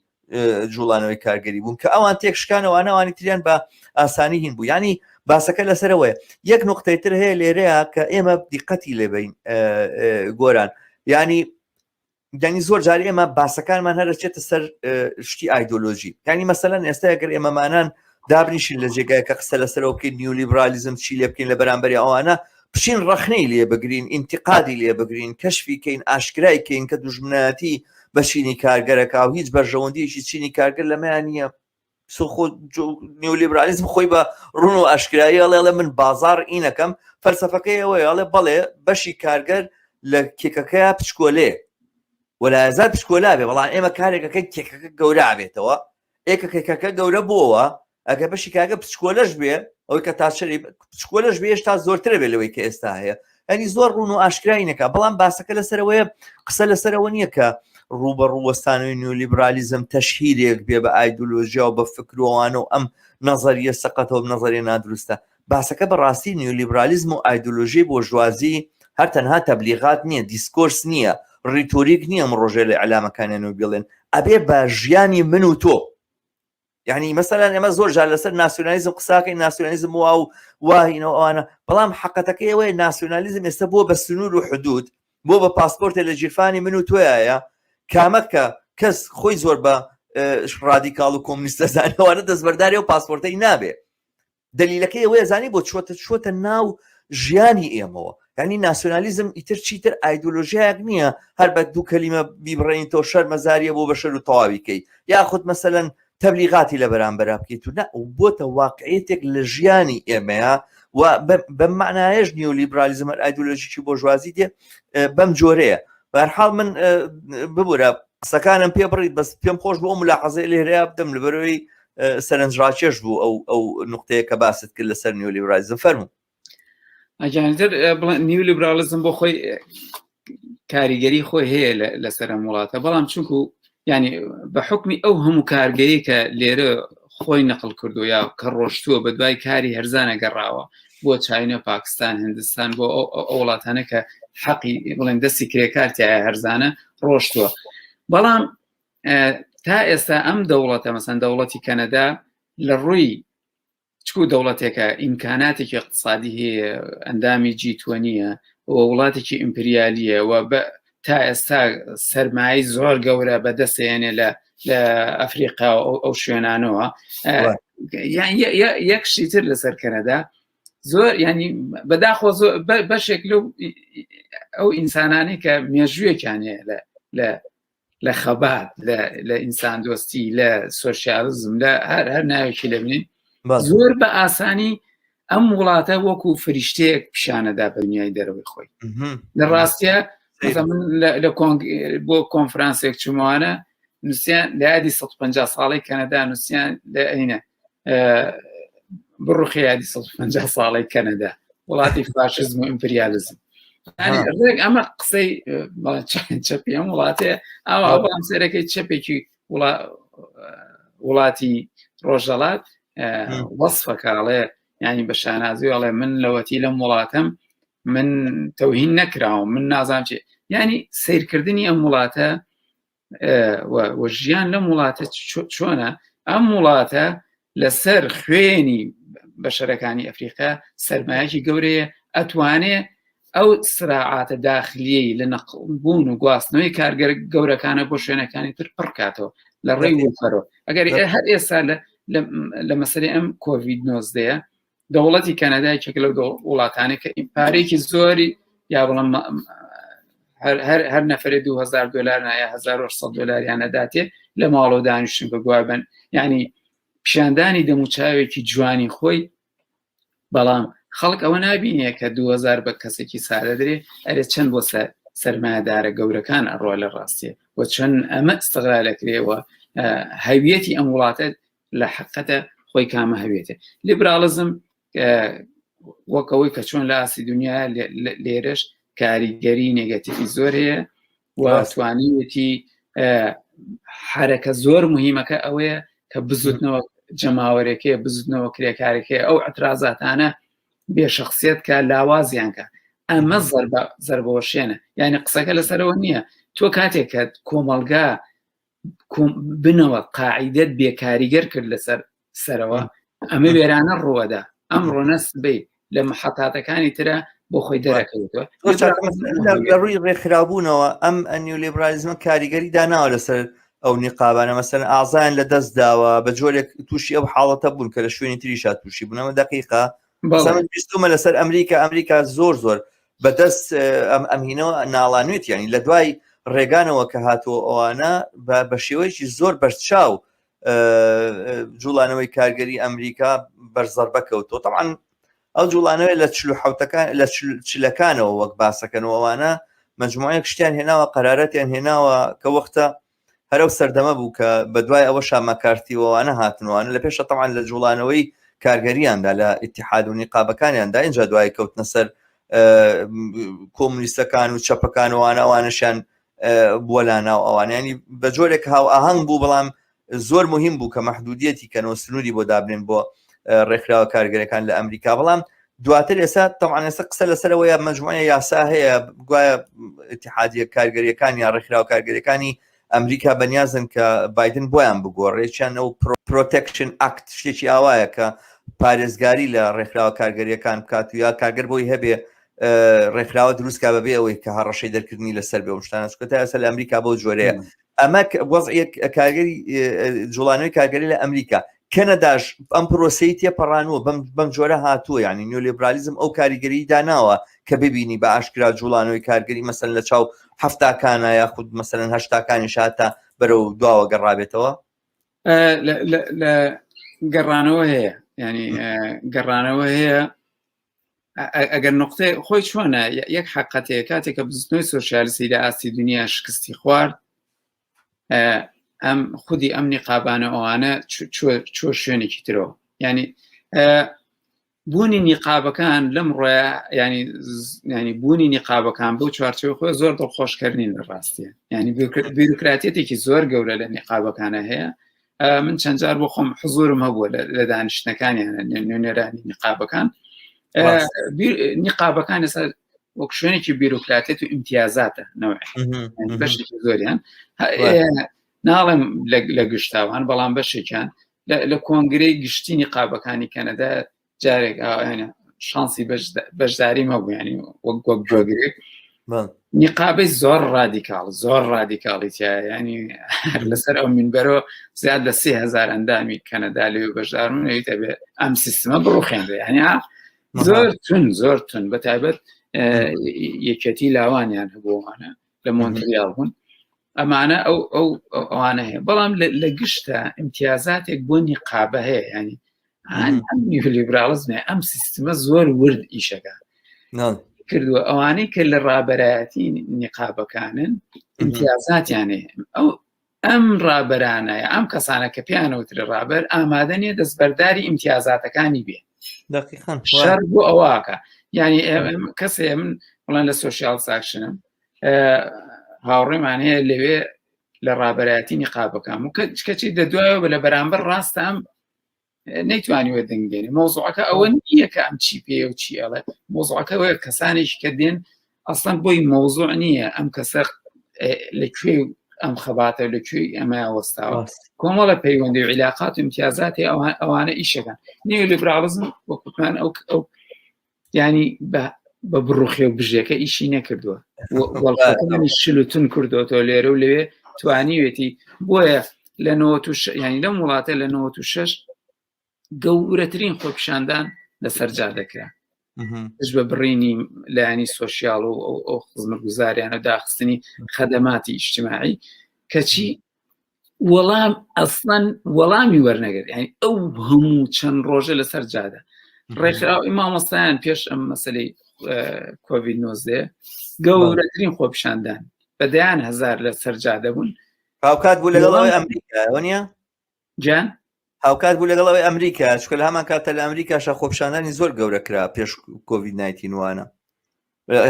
جوڵانەوەی کارگەری بوون کە ئەوان تێکشکانەوانەوانی تریان بە ئاسانی هین بوو. ینی باسەکە لەسەرەوەی یەک نقطەیتر هەیە لێرەیە کە ئێمە دیقەتی لێبین گۆران، ینی زۆر جاری ئێمە باسەکانمان هەرچێتە سەر شتی ئایدۆلۆژی. ینی مەسەلەن ئێستا ئەگەر ئێمەمانان دابنیشین لە جێگای کە قسە لەسەرەوە بکەین نیولیبرالیزم چی لێ بکەین لە بەرامبەری ئەوانە پشین ڕەخنەی لێ بگرین، ئینتیقادی لێ بگرین، کەشفی کەین، ئاشکرای کەین کە دوژمنایەتی بە چینی کارگەرەکە و هیچ بەرژەوەندیەکی چینی کارگەر لەمەیان نییە. نیولیبرالیزم خۆی بە ڕوون و ئاشکرایی ئەڵێ من بازار ئینەکەم، فەلسەفەکەی ئەوەیە ئەڵێ بەڵێ بەشی کارگەر لە کێکەکەیە پچکۆلێ وەلایەزار پچکۆلا بێ، بەڵام ئێمە کارێکەکەی کێکەکە گەورە بێتەوە، ئێکە کێکەکە گەورە بووەوە ئەگە بەشی کارگە پچکۆلەش بێ ئەوەی کە تاچەری پچکۆلەش بێ هێشتا زۆرترە بێ لەوەی کە ئێستا هەیە. ئەنی زۆر ڕوون و ئاشکرایی نەکە. بەڵام باسەکە لەسەرەوەیە قسە لەسەرەوە نییە کە ڕوبە ڕووەستانەوەی نیولیبرالیزم تەشهیرێک بێ بە ئایدۆلۆژیا و بە فکرۆوانە و ئەم نەزەریە سەقەتەوە نەزەریە نادروستە. باسەکە بەڕاستی نیولیبرالیزم و ئایدۆلۆژی بۆ ژوازی هەر تەنها تەبلیغات نییە، دیسکۆرس نییە، ڕیتۆریک نییە ڕۆژێ لە ئەلامەکانیانەوە بڵێن، ئەبێ بە ژیانی من و تۆ. یعنی مەسەلەن ئێمە زۆر جار لەسەر ناسیۆنالیزم قساکەی ناسیۆنالیزم وا و واهینەوە ئەوانە، بەڵام حەقەتەکەی ئەوەیە ناسیۆنالیزم ئێستا بۆ بە سنوور و حدود، بۆ بە پاسپۆرتە لە جیرفانی من و تۆیایە کامەکە کەس خۆی زۆر بە ڕادیکاڵ و کۆمونیستە زانەوانە دەستبەرداری و پاسپۆرتەی نابێ. دلیلەکەی ئەوەیە زانی بۆ چۆتە ناو ژیانی ئێمەوە. ینی ناسیۆنالیزم ئیتر چیتر ئایدۆلۆژیایەک نییە هەر بە دوو کەلیمە بیبڕین تۆ شەرمەزاریە بۆ بەشەر و تەواویکەی، یاخود مەسەلەن تەبلیغاتی لە بەرامبەرا بکەیت و نە بۆتە واقعیەتێک لە ژیانی ئێمەیە و بەم معنایەش نیولیبرالیزم ئایدۆلۆژیکی بۆ ژوازی دێ بەم جۆرەیە. بەهەرحاڵ من ببوورە قسەکانم پێ بڕیت، بەس پێم خۆش بۆ ئەو ملاحەزەی لێرەیە بدەم لەبەرەوەی سەرنجڕاکێش بوو ئەو نقطەیە کە باست کرد لەسەر نیولیبرالیزم. فەرموو. ئەجانتر نیولیبرالیزم بۆ خۆی کاریگەری خۆی هەیە لەسەر وڵاتە، بەڵام چونکو ینی بە حکمی ئەو هەموو کارگەری کە لێرە خۆی نەقل کردو یا کە ڕۆشتووە بە دوای کاری هەرزانە گەڕاوە بۆ چاینە، پاکستان، هندستان، بۆ ئەو وڵاتانە کە حەقی بڵێن دەستی کرێکارتیایە هەرزانە ڕۆشتووە. بەڵام تا ئێستا ئەم دەوڵەتە مەسەن دەوڵەتی کەنەدا لە ڕووی چکو دەوڵەتێکە ئیمکاناتێکی اقتصادی هەیە، ئەندامی جیتوەنیە و وڵاتێکی ئیمپریالیە و تا ئێستا سەرمایی زۆر گەورە بەدەستێنێ لە ئەفریقا ئەو شوێنانەوە. یەک شتر لەسەر کەنەدا زۆر ینی بەداخۆ بەشێک ئەو ئینسانانی کە مێژوویەکیان هەیە لە خەبات، لە ئینسان دۆستی، لە سۆشیالیزم، لە هەر ناوێکی لە بنین زۆر بە ئاسانی ئەم وڵاتە وەکو فریشتەیەک پیشانەدا بە دنیای دەرەوەی خۆی. لە ڕاستیە بۆ کۆنفرانسێک چموانە نووسیان لە یادی 150 ساڵی کەنەدا نووسیان لە ئەینە بڕوخی یادی 150 ساڵی کەنەدا وڵاتی فاشزم و ئیمپریالیزم. ڕێک ئەمە قسەی چەپی ئەم وڵاتەیە ئەوە بەڵام سێرەکەی چەپێکی وڵاتی ڕۆژهەڵات وەسفەکاڵێ ینی بە شانازی ئەڵێ من لەوەتی لەم وڵاتەم من تەوهین نەکراوم، من نازانم چێ، ینی سیرکردنی ئەم وڵاتە و ژیان لەم وڵاتە چۆنە. ئەم وڵاتە لەسەر خوێنی بەشەرەکانی ئەفریقا سەرمایەکی گەورەیە، ئەتوانێ ئەو سراعاتە داخلیەی لە نەقڵبوون و گواستنەوەی کارگەر گەورەکانە بۆ شوێنەکانی تر پڕکاتەوە لە ڕێی وڵفەرەوە. ئەگەر هەر ئێستا لە مەسەلەی ئەم کۆڤید-19 دەوڵەتی کەنەدایەکێک لەو وڵاتانێک کە پارێکی زۆری یا بڵام هەر نەفرێ $2000 یا $1800 نەداتێ لە ماڵۆ دانیشتن بە گوابن، ینی پیشاندانی دەموچاوێکی جوانی خۆی. بەڵام خەڵک ئەوە نابینێ کە 2000 بە کەسێکی سادە درێ ئەرێ چەند بۆ سەرمایەدارە گەورەکان ئەڕۆ لە ڕاستیە و چەند ئەمە ئستغلالەکرێەوە هەویەتی ئەم وڵاتە لە حقیقەتە خۆی کامە هەوێتێ. لیبرالیزم وەکەوەی کە چۆن لە ئاسی دنیا لێرەش کاریگەری نێگەتیڤی زۆر هەیە و توانیوێتی حرەکە زۆر مهمەکە ئەوەیە کە بزوتنەوە جەماوەرێکەیە بزوتنەوە کرێکارێکەیە ئەو ئەترازاتانە بێشەخصیت کە لاوازیانکە ئەمە زەربەوەشێنە یعنی قسەکە لەسەرەوە نییە تۆ کاتێک کە کۆمەلگا بنەوە قاعیدەت بێکاریگەر کرد لەسەر سەرەوە ئەمە وێرانە ڕوەدا ئەم ڕۆنەس بێ لە محەتاتەکانی ترە بۆ خۆی دەرەکەوتەوە لە ڕووی ڕێکخراوبوونەوە ئەم نیولێبرالیزمە کاریگەری داناوە لەسەر ئەو نیقابانە مەسەرەن ئازایان لە دەست داوە بە جۆرێک تووشی ئەو حاڵەتە بوون کە لە شوێنی تریشا تووشی بوون ئەمە دقیقا بیستمە لەسەر ئەمریکا زۆر بەدەست ئەمهینەوە ناڵانوێت یانی لە دوای ڕێگانەوە کە هاتووە ئەوانە بە شێوەیەکی زۆر بەرچاو جوڵانەوەی کارگەری ئەمریکا بەرزەربە کەوتەوە طبعاً ئەو جوڵانەوەی لە لە چلەکانەوە وەک باسەکەنەوە ئەوانە مەجموعەیەک شتیان هێناوە قەرارەتیان هێناوە کە وەختە هەرو سەردەمە بوو کە بە دوای ئەوە شامەکارتیەوەوانە هاتنوانە لە پێشە طبعاً لە جوڵانەوەی کارگەریاندا لە ئیتیحاد و نیقابەکانیاندا اینجا دوای کەوتنە سەر کۆمونیستەکان و چەپەکانوانەوانشان بووە لاناو ئەوانیانی بە جۆرێک هاو ئاهەنگ بوو بەڵام زۆر مهم بوو کە مەحدودیەتی کەنەوە سنووری بۆ دابنێن بۆ ڕێکخراوە کارگەرەکان لە ئەمریکا بەڵام دواتر ئێستا طبعاً ئێستا قسە لەسەرەوەیە مەجموعە یاسا هەیە گوایە ئیتیحادیە کارگەریەکان یا ڕێکخراوە کارگەریەکانی ئەمریکا بەنیازن کە بایدن بۆیان بگۆڕێکیان ئەو پرۆتێکشن ئاکت شتێکی ئاوایە کە پارێزگاری لە ڕێکخراوە کارگەریەکان بکات و یا کارگەر بۆی هەبێ ڕێکخراوە دروستکە بەبێ ئەوەی کە هەڕەشەی دەرکردنی لەسەر بێ شتانە چکە ئێستا لە ئەمریکا بۆ جۆرەیە ئەمە وەزعی کارگەری جوڵانەوەی کارگەری لە ئەمریکا کەنەداش ئەم پرۆسەی تێپەڕانوە بەم جۆرە هاتووە ینی نیۆلیبرالیزم ئەو کاریگەری داناوە کە ببینی بە ئاشکرا جوڵانەوەی کارگەری مەسەن لە چاو هەفتاکانە یاخود مەسەرەن هەشتاکانی شاتە بەرەو دواوە گەڕابێتەوە لە گەڕانەوە هەیە ینی گەڕانەوە هەیە ئەگەر نقطەی خۆی چۆنە یەک حقەتەیە کاتێک کە بزنەوەی سۆشیالیستی لە ئاستی دنیا شکستی خوارد ئەم خودی ئەم نیقابانە ئەوانە چۆ شوێنێکی ترەوە ینی بوونی نیقابەکان لەم ڕۆیە ینی بوونی نیقابەکان بۆ چوارچەوەی خۆی زۆر دڵخۆشکردنی لە ڕاستیە ینی بیروکراتێتێکی زۆر گەورە لە نیقابەکانە هەیە من چەند جار بۆ خۆم حزورم هەبووە لە دانیشتنەکانیان نوێنەرانی نیقابەکان نیقابەکان ێستا وەک شوێنێکی بیروکراتێت و ئیمتیازاتە نەوەی بەشێکی زۆریان ناڵێم لە گشتاوان بەڵام بەشێکیان لە کۆنگرەی گشتی نیقابەکانی کەنەدا جارێک شانسی بەشداری مەبوو ینی وەک جۆگرێک نیقابەی زۆر ڕادیکاڵیتیە ینی لەسەر ئەو منبەرەوە زیاد لە 30,000 ئەندامی کەنەدا لێ بەشدارون ئەویتە بێ ئەم سیستمە بڕوخێنرێ ینی زۆر تون بە تایبەت یەکەتی لاوانیان هەبووانە لە مۆنتریال بوون ئەمانە ئەوانە هەیە بەڵام لە گشتە ئیمتیازاتێک بۆ نیقابە هەیە ینی نیۆلیبرالیزمە ئەم سیستمە زۆر ورد ئیشەکە کردووە ئەوانەی کە لە ڕابەرایەتی نیقابەکانن ئیمتیازاتیان هەیە ئەم ڕابەرانەیە ئەم کەسانە کە پێیانەوترە ڕابەر ئامادە نیە دەستبەرداری ئیمتیازاتەکانی بێ شەر بۆ ئەوواکە ینی کەسێ من بڵێن لە سۆشیال ساکشنم هاوڕێمان هەیە لەوێ لە ڕابەرایەتی نیقابەکان و کەچی دەدوایەوە لە بەرامبەر ڕاستە ئەم نەیتوانی وە دەنگێنێ مۆزوعەکە ئەوە نییە کە ئەم چی پێ و چی ئەڵێ مۆزوعەکە وەیە کەسانێکی کە دێن ئەسڵەن بۆی مۆزوع نییە ئەم کەسە لەکوێ ئەم خەباتە لەکوێ ئەمە وەستاوە کۆمەڵە پەیوەندی و عیلاقات و امتیازاتی ئەوانە ئیشەکان نیۆلیبرالیزم وەکوتمان ئەو ینی بە بڕوخێ و بژێکە ئیشی نەکردووە وەڵخەکانی شلوتون کردوەوە لێرە و لەوێ توانیوێتی بۆیە لە 96 ینی لەم وڵاتە لە 96 گەورەترین خۆپیشاندان لەسەرجار دەکرا دش بە بڕینی لایانی سۆشیال و ئەو خزمەتگوزاریانە داخستنی خەدەماتی ئیجتیماعی کەچی وەڵام ئەسڵەن وەڵامی وەرنەگرت ینی ئەو هەموو چەند ڕۆژە لەسەر جادە ڕێکخراوی مامۆستایان پێش ئەم مەسەلەی کۆڤید 19 گەورەترین خۆپیشاندان بەدەیان هەزار لەسەر جادە بوون هاوکات بوو لەگەڵەوەی ئەمریکا نیە جان هاوکات بوو لەگەڵەوەی ئەمریکا چکە لە هەمان کاتە لە ئەمریکاشە خۆپیشاندانی زۆر گەورە کرا پێش کۆڤید 19 وانە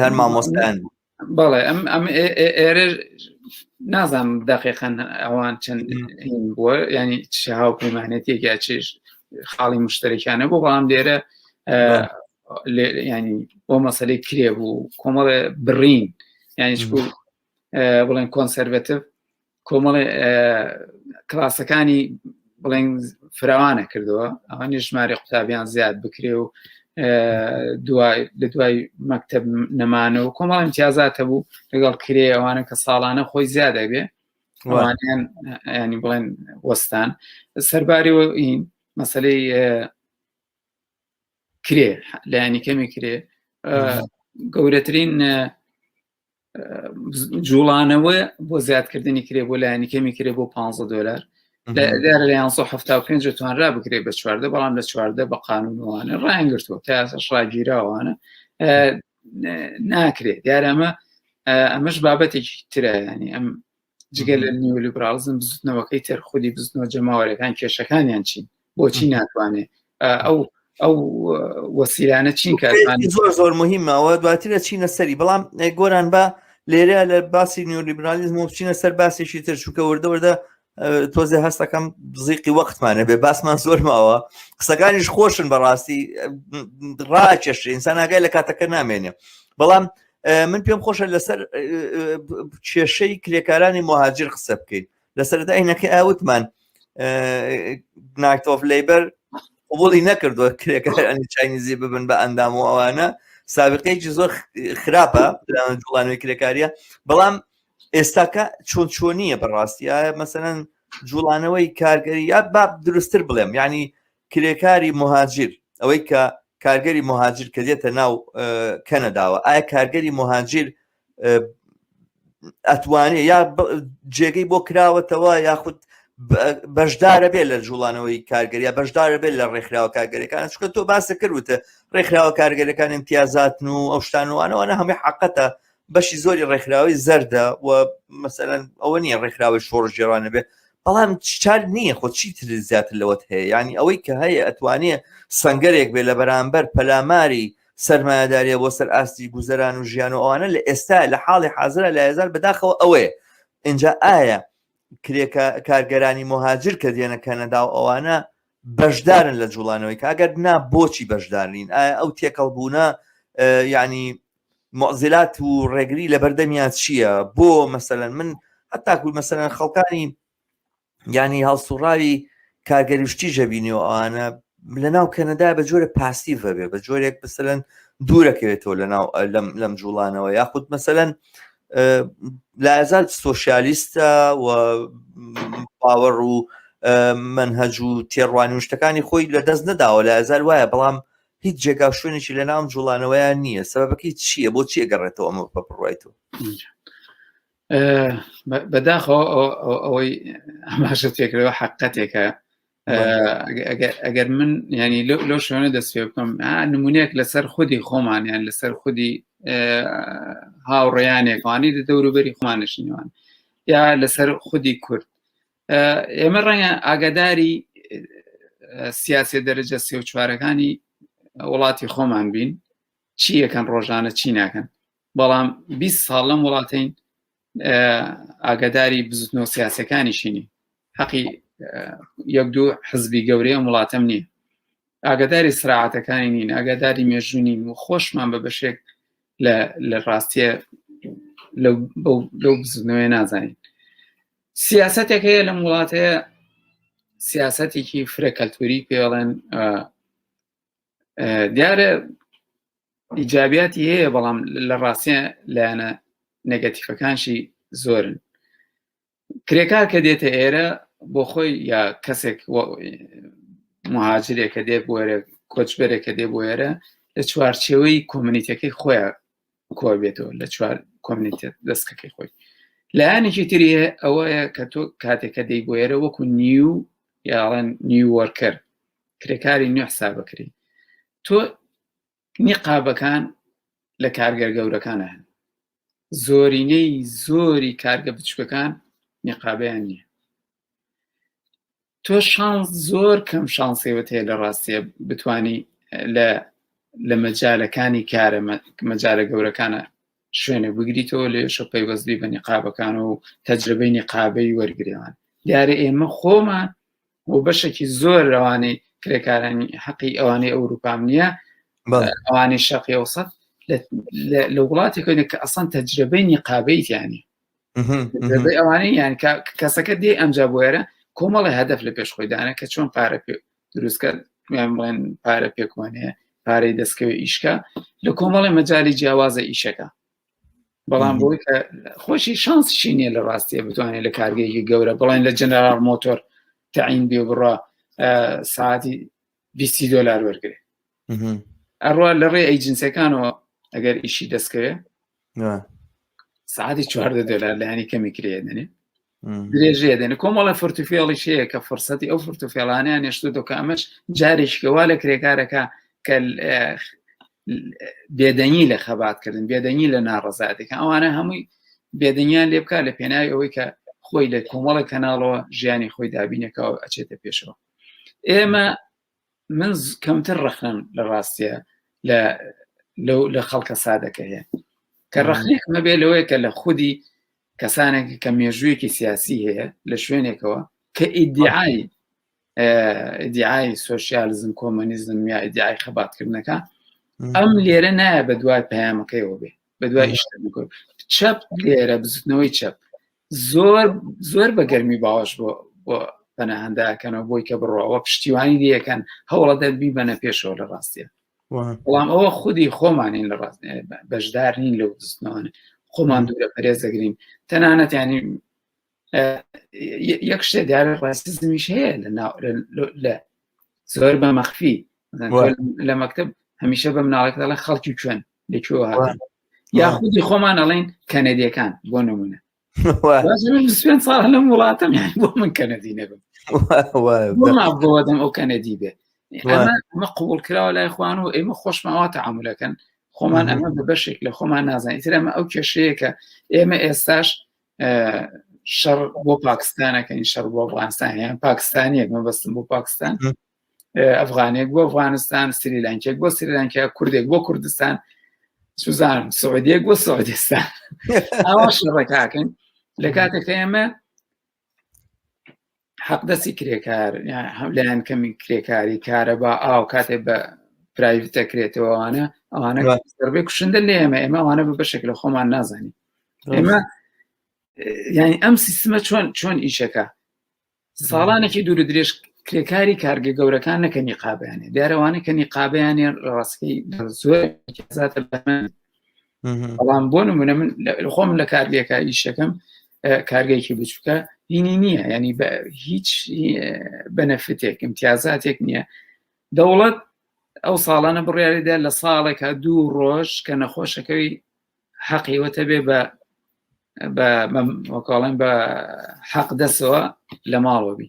هەر مامۆستایان بوو بەڵێ ئەم ئێرە نازانم دقیقاً ئەوان چەند بووە ینی چ هاوپەیمانێتێکیا چێژ خاڵی مشتەرەکانە بۆ بەڵام لێرە ینی بۆ مەسەلەی کرێ بوو کۆمەڵێ بڕین یانیش بوو بڵێن کۆنسەرڤەتیڤ کۆمەڵێ کلاسەکانی بڵێن فراوانە کردەوە ئەوانی ژمارە قوتابیان زیاد بکرێ و لە دوای مەکتەب نەمانەوە کۆمەڵ امتیازاتە بوو لەگەڵ کرێ ئەوانە کە ساڵانە خۆی زیادە بێ ئەوانیان ینی بڵێن وەستان سەرباریەوە این مەسەلەی کرێ لە ینی کەمی کرێ گەورەترین جوڵانەوە بۆ زیادکردنی کرێ بۆ لایەنی کەمی کرێ بۆ $15 دیارە لە 175 توانرا بکرێ بە چواردە بەڵام لە چواردە بە قانونوانە ڕانگرتووە تا ڕاگیراوانە ناکرێت دیارە ئەمەش بابەتێکی ترە ینی ئەم جگە لە نیولیبرالیزم بزوتنەوەکەی تر خودی بزنەوە جەماوەریەکان کێشەکانیان چین بۆچی ناتوانێت ئەو وەسیلانە چین کارانی زۆر مهمەوە دواترە چینە سەری بەڵام گۆران بە لێرە لە باسی نیولیبرالیزم و بچینە سەر باسێکی تر چووکە وردە تۆزێ هەستەکەم بزیقی وەختمانە بێ باسمان زۆر ماوە قسەکانیش خۆشن بەڕاستی ڕاکێشێ ئینسان ئاگای لە کاتەکە نامێنێ بەڵام من پێم خۆشە لەسەر کێشەی کرێکارانی مهاجر قسە بکەین لەسەردا عینەکە ئاوتمان نایت ئۆف لەیبەر قبوڵی نەکردووە کرێکارانی چاینیزی ببن بە ئەندام و ئەوانە سابقەیەکی زۆر خراپە جوڵانەوەی کرێکاریە بەڵام ئێستاکە چۆنیە بەڕاستیە مەسەلەن جوڵانەوەی کارگەری یا با دروستتر بڵێم ینی کرێکاری مهاجر ئەوەی کە کارگەری مهاجر کە دێتە ناو کەنەداوە ئایا کارگەری مهاجر ئەتوانێت یا جێگەی بۆ کراوەتەوە یاخود بەشدارە بێت لە جوڵانەوەی کارگەری یا بەشدارە بێت لە ڕێکخراوە کارگەریەکان چکە تۆ باسە کردوتە ڕێکخراوە کارگەریەکان امتیازاتن و ئەو شتانوانەوەە هەمووی حقەتە بەشی زۆری ڕێکخراوی زەردە و مەسەلەن ئەوە نییە ڕێکخراوی شۆڕ جێرانە بێ بەڵام چار نییە خۆ چیتر زیاتر لەوەت هەیە ینی ئەوەی کە هەیە ئەتوانێت سەنگەرێک بێ لە بەرامبەر پەلاماری سەرمایه‌داریە بۆ سەر ئاستی گوزەران و ژیان و ئەوانە لە ئێستا لە حاڵی حازرە لە هێزار بەداخەوە ئەوەیە اینجا ئایا کارگەرانی مهاجر کە دێنە کەنەدا و ئەوانە بەشدارن لە جوڵانەوەی کە ئەگەر نا بۆچی بەشدارین ئایا ئەو تێکەڵبوونە ینی معزلات و ڕێگری لە بەردەمیان چییە بۆ مەسەلەن من هەتاکو مەسەلەن خەڵکانی ینی هەڵسوڕاوی کارگەریشتی ژەبینیەوە ئەوانە لە ناو کەنەدا بە جۆرە پاسیڤە بێ بە جۆرێک مەسەلەن دوورەکەوێتەوە لەم جوڵانەوە یاخود مەسەلەن لازال سۆشیالیستە و باوەڕ و منهەج و تێڕوانی و شتەکانی خۆی لە دەست نەداوە لە ئازار وایە بەڵام هیچ جێگا شوێنێکی لە ناوم جوڵانەوەیان نییە سەبەبەکەی چییە بۆ چیە گەڕێتەوە ئەمە بەڕایەوە بەداخەوە ئەوەی ئەماشە تێکرەوە حقەتێکە ئەگەر من ینی لەو شوێنە دەست پێ بکەم نمونەیەک لەسەر خودی خۆمان یان لەسەر خودی هاوڕێیانێکوانی لە دەوروبەری خۆمانشینەوان یا لەسەر خودی کورد ئێمە ڕەنگە ئاگاداری سیاسی دەرەجە 34ەکانی وڵاتی خۆمان بین چی یەکەن ڕۆژانە چی ناکەن بەڵام 20 ساڵ لەم وڵاتین ئاگاداری بزوتنەوە سیاسەکانیشینی حەقی یەک دوو حزبی گەورەی ئەم وڵاتەم نییە ئاگاداری سراعەتەکانی نین ئاگاداری مێژوو نین و خۆشمان بە بەشێک لە ڕاستیە لەو بزوتنەوەی نازانین سیاسەتێک هەیە لەم وڵاتەیە سیاسەتێکی فرەکەلتوری پێڵێن دیارە ئیجابیاتی هەیە بەڵام لە ڕاستیە لایەنە نێگەتیڤەکانشی زۆرن کرێکار کە دێتە ئێرە بۆ خۆی یا کەسێک مهاجرێک کە دێ بۆ ئێرە کۆچبەرێک کە دێ بۆ ئێرە لە چوارچێوەی کۆمونیتەکەی خۆیان کۆ بێتەوە لە چوار کۆمونیتە دەستکەکەی خۆی لایەنێکی تری ئەوەیە کە تۆ کاتێککە دەی بۆ ئێرە وەکو نیو یاڵەن نیووەرکەر کرێکاری نوێ حساب بکری تۆ نیقابەکان لە کارگەر گەورەکانە هەن زۆرینەی زۆری کارگە بچووکەکان نیقابەیان نییە تۆ شانس زۆر کەم شانسێوت هەیە لە ڕاستیە بتانی لە مەجالەکانی کارە مەجالە گەورەکانە شوێنە بگریتەوە لێشە پەیوەستی بە نیقابەکان و تەجربەی نیقابەی وەرگریان دیارە ئێمە خۆمان و بەشێکی زۆر ئەوانەی کرێکارانی حەقی ئەوانەی ئەوروپام نییە ئەوانەی شەقی ئەوسەد لە وڵاتێکە کە ئەسان تەجربەی نیقابەیتیانی ئەوانەی یان کەسەکە دێ ئەمجا بۆێرە کۆمەڵی هەدەف لە پێش خۆیدانە کە چۆن پارە دروستکە بڵێن پارە پێکوانەیە پارەی دەستکەوی ئیشکە لە کۆمەڵی مەجای جیاوازە ئیشەکە بەڵام بۆی کە خۆشی شانسشی نییە لە ڕاستیە بتوانێت لە کارگەیەکی گەورە بڵێن لە جەنەرال مۆتۆر تەعین بێ بڕە ساعتی $20 وەرگێ ئەڕوا لە ڕێ ئەیجنسەکانەوە ئەگەر ئیشی دەستکەوێ ساعتی $14 لایانی کەمی کرێ دەنێ درێژێ دێنێ کۆمەڵە فرتوفێڵی شەیە کە فرسەتی ئەو فرتوفێڵانیان نێشتو دۆکە ئەمەش جارێکیکەوا لە کرێکارەکە کە بێدەنی لە خەباتکردن بێدەنی لە ناڕەزاتێکە ئەوانە هەمووی بێدەنیان لێ بکات لە پێناوی ئەوەی کە خۆی لە کۆمەڵی کەناڵەوە ژیانی خۆی دابینێکەوە ئەچێتە پێشەوە ئێمە من کەمتر ڕەخنم لە ڕاستیە لە خەڵکە سادەکە هەیە کە ڕەخنێک مەبێ لەوەیە کە لە خودی کەسانێکی کە مێژوویەکی سیاسی هەیە لە شوێنێکەوە کە ئیدعای سۆشیالیزم کۆمەنیزم یا ئیدعای خەباتکردنەکە ئەم لێرە نایە بە دوای پەیامەکەیەوە بێ بە دوای ئیشتەکە چەپ لێرە بزوتنەوەی چەپ زۆر بە گەرمی باوەش بۆ پەناهەندەکەنەوە بۆی کە بڕەوە پشتیوانی دیەکەن هەوڵە دەبی بەنە پێشەوە لە ڕاستیە بەڵام ئەوە خودی خۆمانین لە ڕاست بەشدار نین لەو بزوتنەوەن خۆمان دوورە پەرێز دەگرین تەنانەت ینی یەک شتێ دیارە ڕاستیزمیش هەیە لە زۆر بە مەخفی لە مەکتب هەمیشە بە مناڵێک دەڵێن خەڵکی کوێن لەکوێوە هاتن یا خودی خۆمان ئەڵێن کەنەدیەکان بۆ نمونە 20 ساڵ لەم وڵاتم بۆ من کەنەدی نەبم بۆدەم ئەو کەنەدی بێ ئەمە قوبوڵ کراوە لای خوان و ئێمە خۆشماوە تەعاملەکەن خۆمان ئەمە بە بەشێک لە خۆمان نازانین تر ئەمە ئەو کێشەیە کە ئێمە ئێستاش شەڕ بۆ پاکستانەکەین شەڕ بۆ ئەفغانستان یان پاکستانیەک مەبەستم بۆ پاکستان ئەفغانێک بۆ ئەفغانستان سریلانکێک بۆ سریلانکا کوردێک بۆ کوردستان سوزانم سعودیەک بۆ سعودستان ئەوە شەڕێکاکەن لە کاتێکە ئێمە حەقدەسی کرێکار لایەن کەمی کرێکاری کارەبا ئاو کاتێک بە پرایڤت دەکرێتەوەوانە ئەوانە دەربێ کوشندە لێ ئێمە ئەوانە بە بەشێک لە خۆمان نازانین ئێمە یعنی ئەم سیستمە چۆن ئیشەکە ساڵانێکی دوور درێژ کرێکاری کارگە گەورەکان نەکە نیقابیانێ دیارەوانە کە نیقابیانێ ڕاستەکەی زۆر زیاتر بەڵام بۆ نمونە من خۆم لە کارگەکە ئیشەکەم کارگەیەکی بچووکە هینی نییە ینی هیچ بەنەفتێک امتیازاتێک نییە دەوڵەت ئەو ساڵانە بڕیاریدا لە ساڵێکە 2 ڕۆژ کە نەخۆشەکەوی حەقیوەتە بێ وەکڵێن بە حەق دەسەوە لە ماڵەوەبی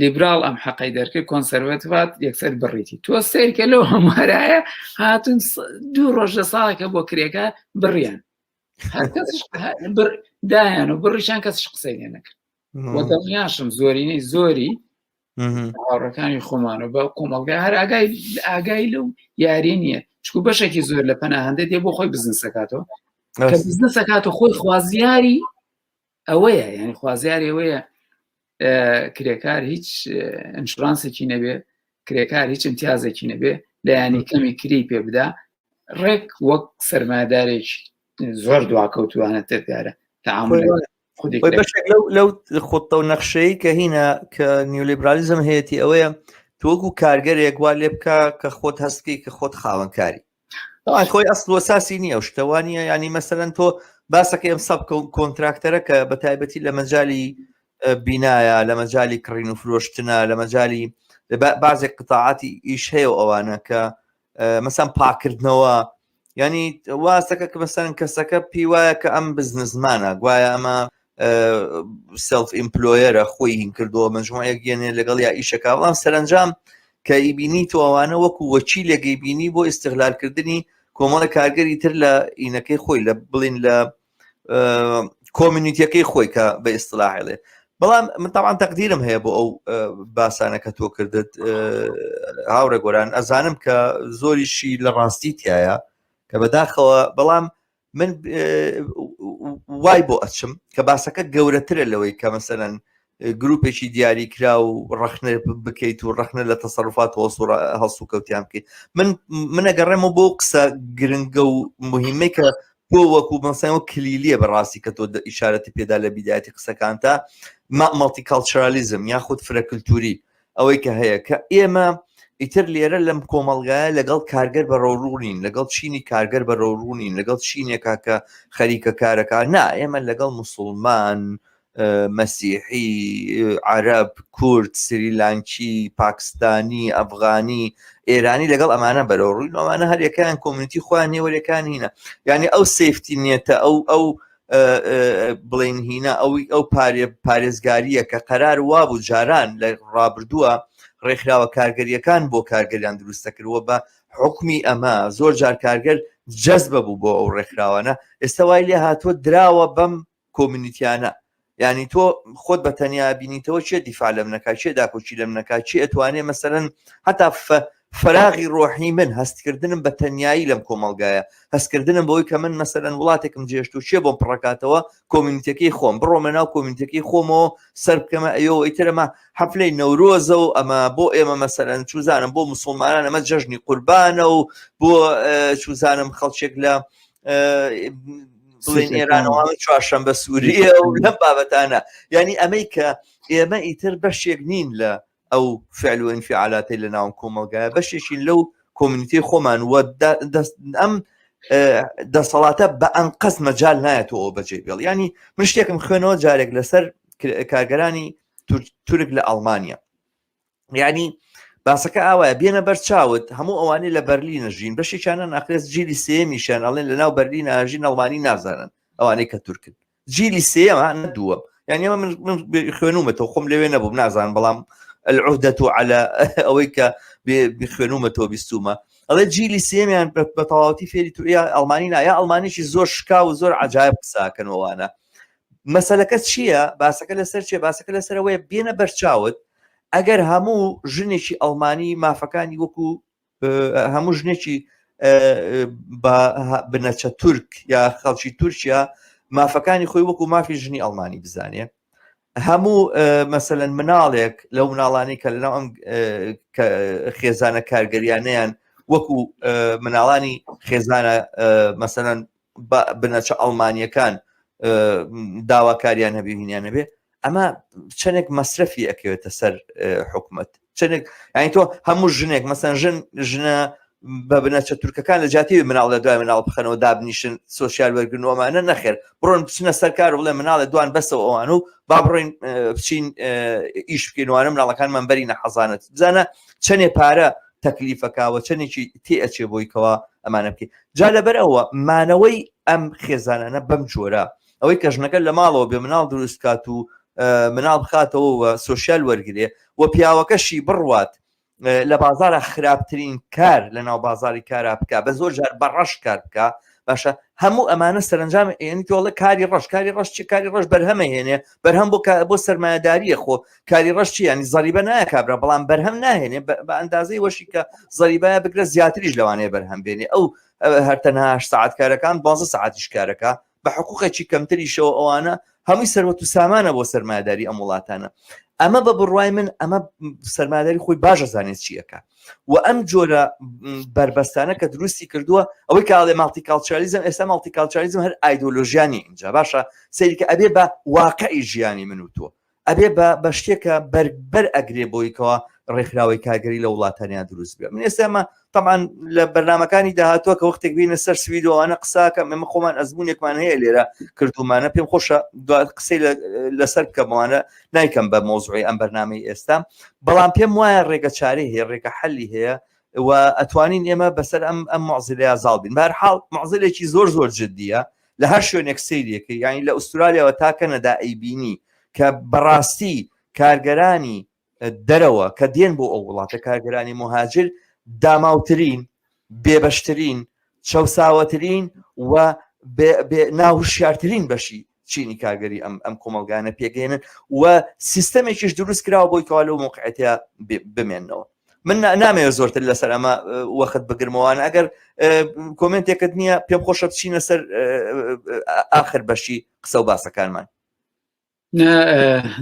لیبرال ئەم حەقی دەرکرد کۆنسەرواتیڤات یەکسەر بڕیتی تۆ سەیرکە لەو هەموارایە هاتون 2 ڕۆژ لە ساڵێکە بۆ کرێکە بڕیان دایان و بڕیشان کەسش قسەی لێ نەکرد وە دڵنیاشم زۆرینەی زۆری هاوڕەکانی خۆمان و بە کۆمەڵگای هەر ئاگای لەو یاری نییە چکو بەشێکی زۆر لە پەناهەندە دێ بۆ خۆی بزنسەکاتەوە کە بزنسەکاتە خۆی خوازیاری ئەوەیە یعنی خوازیاری ئەوەیە کرێکار هیچ ئینشورانسێکی نەبێ کرێکار هیچ امتیازێکی نەبێ لایانی کەمی کری پێ بدا ڕێک وەک سەرمایه‌دارێکی زۆر دواکەوتوانە تێدارە تعامل لەو خۆتە و نەخشەی کە هینە کە نیولیبرالیزم هەیەی ئەوەیە تۆکو کارگەرێک وا لێ بکە کە خۆت هەستکەی کە خۆت خاوەنکاری خۆی ئەسڵ وەساسی نییە و شتەوانیە ینی مەسەرەن تۆ باسەکە ئەم سەب کۆنتراکتەرە کە بە تایبەتی لە مەجای بینایە لە مەجای کڕین و فرۆشتنە لە مەجای بازێک قتاعاتی ئیش هەیە و ئەوانە کە مەسەن پاکردنەوە ینی واسەکە کە مەسەن کەسەکە پێی وایە کە ئەم بزنسمانە گوایە ئەمە سلف ئیمپلۆیەرە خۆی هین کردەوە مەجموعەیەک گێنێ لەگەڵ یا ئیشەکە بەڵام سەرنجام کە ئیبینی تۆ ئەوانە وەکو وەچی لەگەی بینی بۆ ئیستیغلالکردنی کۆمەڵە کارگەری تر لە ئینەکەی خۆی لە بڵین لە کۆمیونیتیەکەی خۆی کە بە ئیستلاحێڵێ بەڵام من تاوان تەقدیرم هەیە بۆ ئەو باسانەکە تۆ کردت هاوڕێ گۆران ئەزانم کە زۆریشی لە ڕاستی تایە کە بەداخەوە بەڵام من وای بۆ ئەچم کە باسەکە گەورەترە لەوەی کە مەسەرەن گروپێکی دیاری کرا و ڕەخنە بکەیت و ڕەخنە لە تەسەڕفات هەڵسو کەوتیان بکەیت من ئەگەڕێمە بۆ قسە گرنگە و مهمەی کە تۆ وەکو بەسەوە کلیلیە بەڕاستی کە تۆ ئیشارەتی پێدا لە بیدایەتی قسەکان تا مالتیکالچرالیزم یاخود فرەکلتوری ئەوەی کە هەیە کە ئێمە ئیتر لێرە لەم کۆمەڵگایە لەگەڵ کارگەر بەڕۆڕوونین لەگەڵ چینی کارگەر بەڕۆڕوونین لەگەڵ چینێکا کە خەریکە کارەکە نا ئێمە لەگەڵ موسڵمان مەسیحی عەرەب کورد سریلانکی پاکستانی ئەفغانی ئێرانی لەگەڵ ئەمانە بەرەڕووین ئەمانە هەرێکیان کۆمنیتی خۆیان نێوەرەکان هینە یعنی ئەو سیفتی نێتە ئەو بڵێن هینە ئەو پارێزگاریە کە قەرار وابوو جاران لە ڕابردووە ڕێکخراوە کارگەریەکان بۆ کارگەریان دروستە کردووە بە حکمی ئەمە زۆر جار کارگەر جەزبە بوو بۆ ئەو ڕێکخراوانە ئێستا وای لێ هاتووە دراوە بەم کۆمنیتیانە یعنی تۆ خۆت بە تەنیا بینیتەوە چێ دیفاع لەم نەکات چێ داکۆچی لەم نەکات چی ئەتوانێ مەسەرەن هەتا فراغی ڕۆحی من هەستکردنم بە تەنیایی لەم کۆمەڵگایە هەستکردنم بۆی کە من مەسەرەن وڵاتێکم جێشت و چێ بۆم پڕکاتەوە کۆمنیتەکەی خۆم بڕۆمە ناو کۆمنیتەکەی خۆمەوە سەر بکەمە ئەیەوە ئیترەمە حەفلەی نەورۆزە و ئەمە بۆ ئێمە مەسەرەن چوزانم بۆ موسڵمانان ئەمە جەژنی قوربانە و بۆ چوزانم خەڵکێک لە بڵێن ئێرانەوە چوارشەمبە سووریە و لەم بابەتانە ینی ئەمەی کە ئێمە ئیتر بەشێک نین لە ئەو فعل و انفعالاتی لە ناو کۆمەڵگایە بەشێکی لەو کۆمنیتی خۆمان وە ئەم دەسەڵاتە بە ئەنقەس مەجال نایەتەوە بەجێ بێڵ ینی من شتێکم خوێنەوە جارێک لەسەر کارگەرانی تورک لە ئەڵمانیا ینی باسەکە ئاوایە بێنە بەرچاوت هەموو ئەوانەی لە بەرلینە ژین بەشێکیانە ناخرێت جیلی سێمیشان ئەڵێن لە ناو بەرلینە ئاژین ئەڵمانی نازانن ئەوانەی کە تورکن جیلی سێمە نەدووە یعنی ئەمە من خوێنومەتەوە خۆم لەوێ نەبووم نازانم بەڵام العهدة على ئەوەی کە بخوێنومەتەوە بیستومە ئەڵێ جیلی سێمیان بە تەواوەتی فێری تورکیا ئەڵمانی نایە ئەڵمانیشی زۆر شکا و زۆر عجایب قساکەنەوەوانە مەسەلەکە چییە باسەکە لەسەر چێ باسەکە لەسەرەوەی بێنە بەرچاوت ئەگەر هەموو ژنێکی ئەڵمانی مافەکانی وەکو هەموو ژنێکی بنەچە تورک یا خەڵکی تورکیا مافەکانی خۆی وەکو مافی ژنی ئەڵمانی بزانێ هەموو مەسەلەن مناڵێک لەو مناڵانی کە لەناو ئەم خێزانە کارگەریانەیان وەکو مناڵانی خێزانە مەسەلەن بنەچە ئەڵمانیەکان داواکاریان هەبێ هینیان هەبێ ئەمە چەندێک مەسرەفی ئەکەوێتە سەر حکومەت چەندێک ینی تۆ هەموو ژنێک مەسەن ژنە بە بنەچە تورکەکان لە جاتی مناڵ لە دوای مناڵ بخەنەوە دابنیشن سۆسیال وەرگرنەوەمانە نەخێر بڕۆن بچنە سەرکار بڵێ مناڵە دوان بەسەوە ئەوان و با بڕۆین بچین ئیش بکەینوانە مناڵەکانمان بەرینە حەزانەت بزانە چەندێ پارە تەکلیفەکەوە چەندێکی تێ ئەچێ بۆی کەوا ئەمانە بکەین جا لەبەر ئەوە مانەوەی ئەم خێزانانە بەم جۆرە ئەوەی کە ژنەکە لە ماڵەوە بێ مناڵ دروست کات و مناڵ بخاتەوە سۆسیال وەرگێ و پیاوەکەشی بڕوات لە بازارە خراپترین کار لە ناو بازاری کارا بکە بە زۆر جار بەڕەش کار بکە باشە هەموو ئەمانە سەرنجام ینی تۆڵە کاری ڕەش چی کاری ڕەش بەرهەمە هێنێ بەرهەم بۆ سەرمایه‌داریە خۆ کاری ڕەش چی ینی زەریبە نایە کابرا بەڵام بەرهەم ناهێنێ بە ئەندازەی وەشی کە زەریبایە بگرە زیاتریش لەوانەیە بەرهەم بێنێ ئەو هەرتەنها 8 ساعت کارەکان 12 ساعتیش کارەکە بە حقوقێکی کەمتریشەوە ئەوانە هەمووی سەروەت و سامانە بۆ سەرمایه‌داری ئەم وڵاتانە ئەمە بە بڕوای من ئەمە سەرمایه‌داری خۆی باشە زانێت چیەکە و ئەم جۆرە بربەستانە کە دروستی کردووە ئەوەی کاڵێ مالتیکالچرالیزم ئێستا مالتیکالچرالیزم هەر ئایدۆلۆژیانی اینجا باشە سەیریکە ئەبێ بە واقعی ژیانی من و تۆ ئەبێ بە شتێکە بەر ئەگرێ بۆیکەوە ڕێکخراوی کارگەری لە وڵاتانیان دروست بێ من ئێستا ئەمە طبعاً لە بەرنامەکانی داهاتووە کە وەختێک بینە سەر سویدۆوانە قساکە ئێمە خۆمان ئەزمونێکمان هەیە لێرە کردومانە پێم خۆشە قسەی لەسەر بکەمەوانە نایکەم بە مۆزوعی ئەم بەرنامەی ئێستا بەڵام پێم وایە ڕێگە چارەی هەیە ڕێگە حەلی هەیە و ئەتوانین ئێمە بەسەر ئەم معزلەیە زاڵ بین بەهەرحاڵ معزلێکی زۆر جددیە لە هەر شوێنێک سەیرێکی یعنی لە ئوسترالیاوە تا کەنەدا ئەیبینی کە بەڕاستی کارگەرانی دەرەوە کە دێن بۆ ئەو وڵاتە کارگەرانی مهاجر داماوترین بێبەشترین چەساوەترین و ناوشیارترین بەشی چینی کارگەری ئەم کۆمەلگانە پێگەێنن و سیستەمێکیش دروست کراوە بۆی کەوا لەو موقعەتە بمێنەوە من نامەوێت زۆرتر لەسەر ئەمە وەخت بگرمەوەوان ئەگەر کۆمنتێکت نییە پێم خۆشە بچینە سەر ئاخر بەشی قسە و باسەکانمان.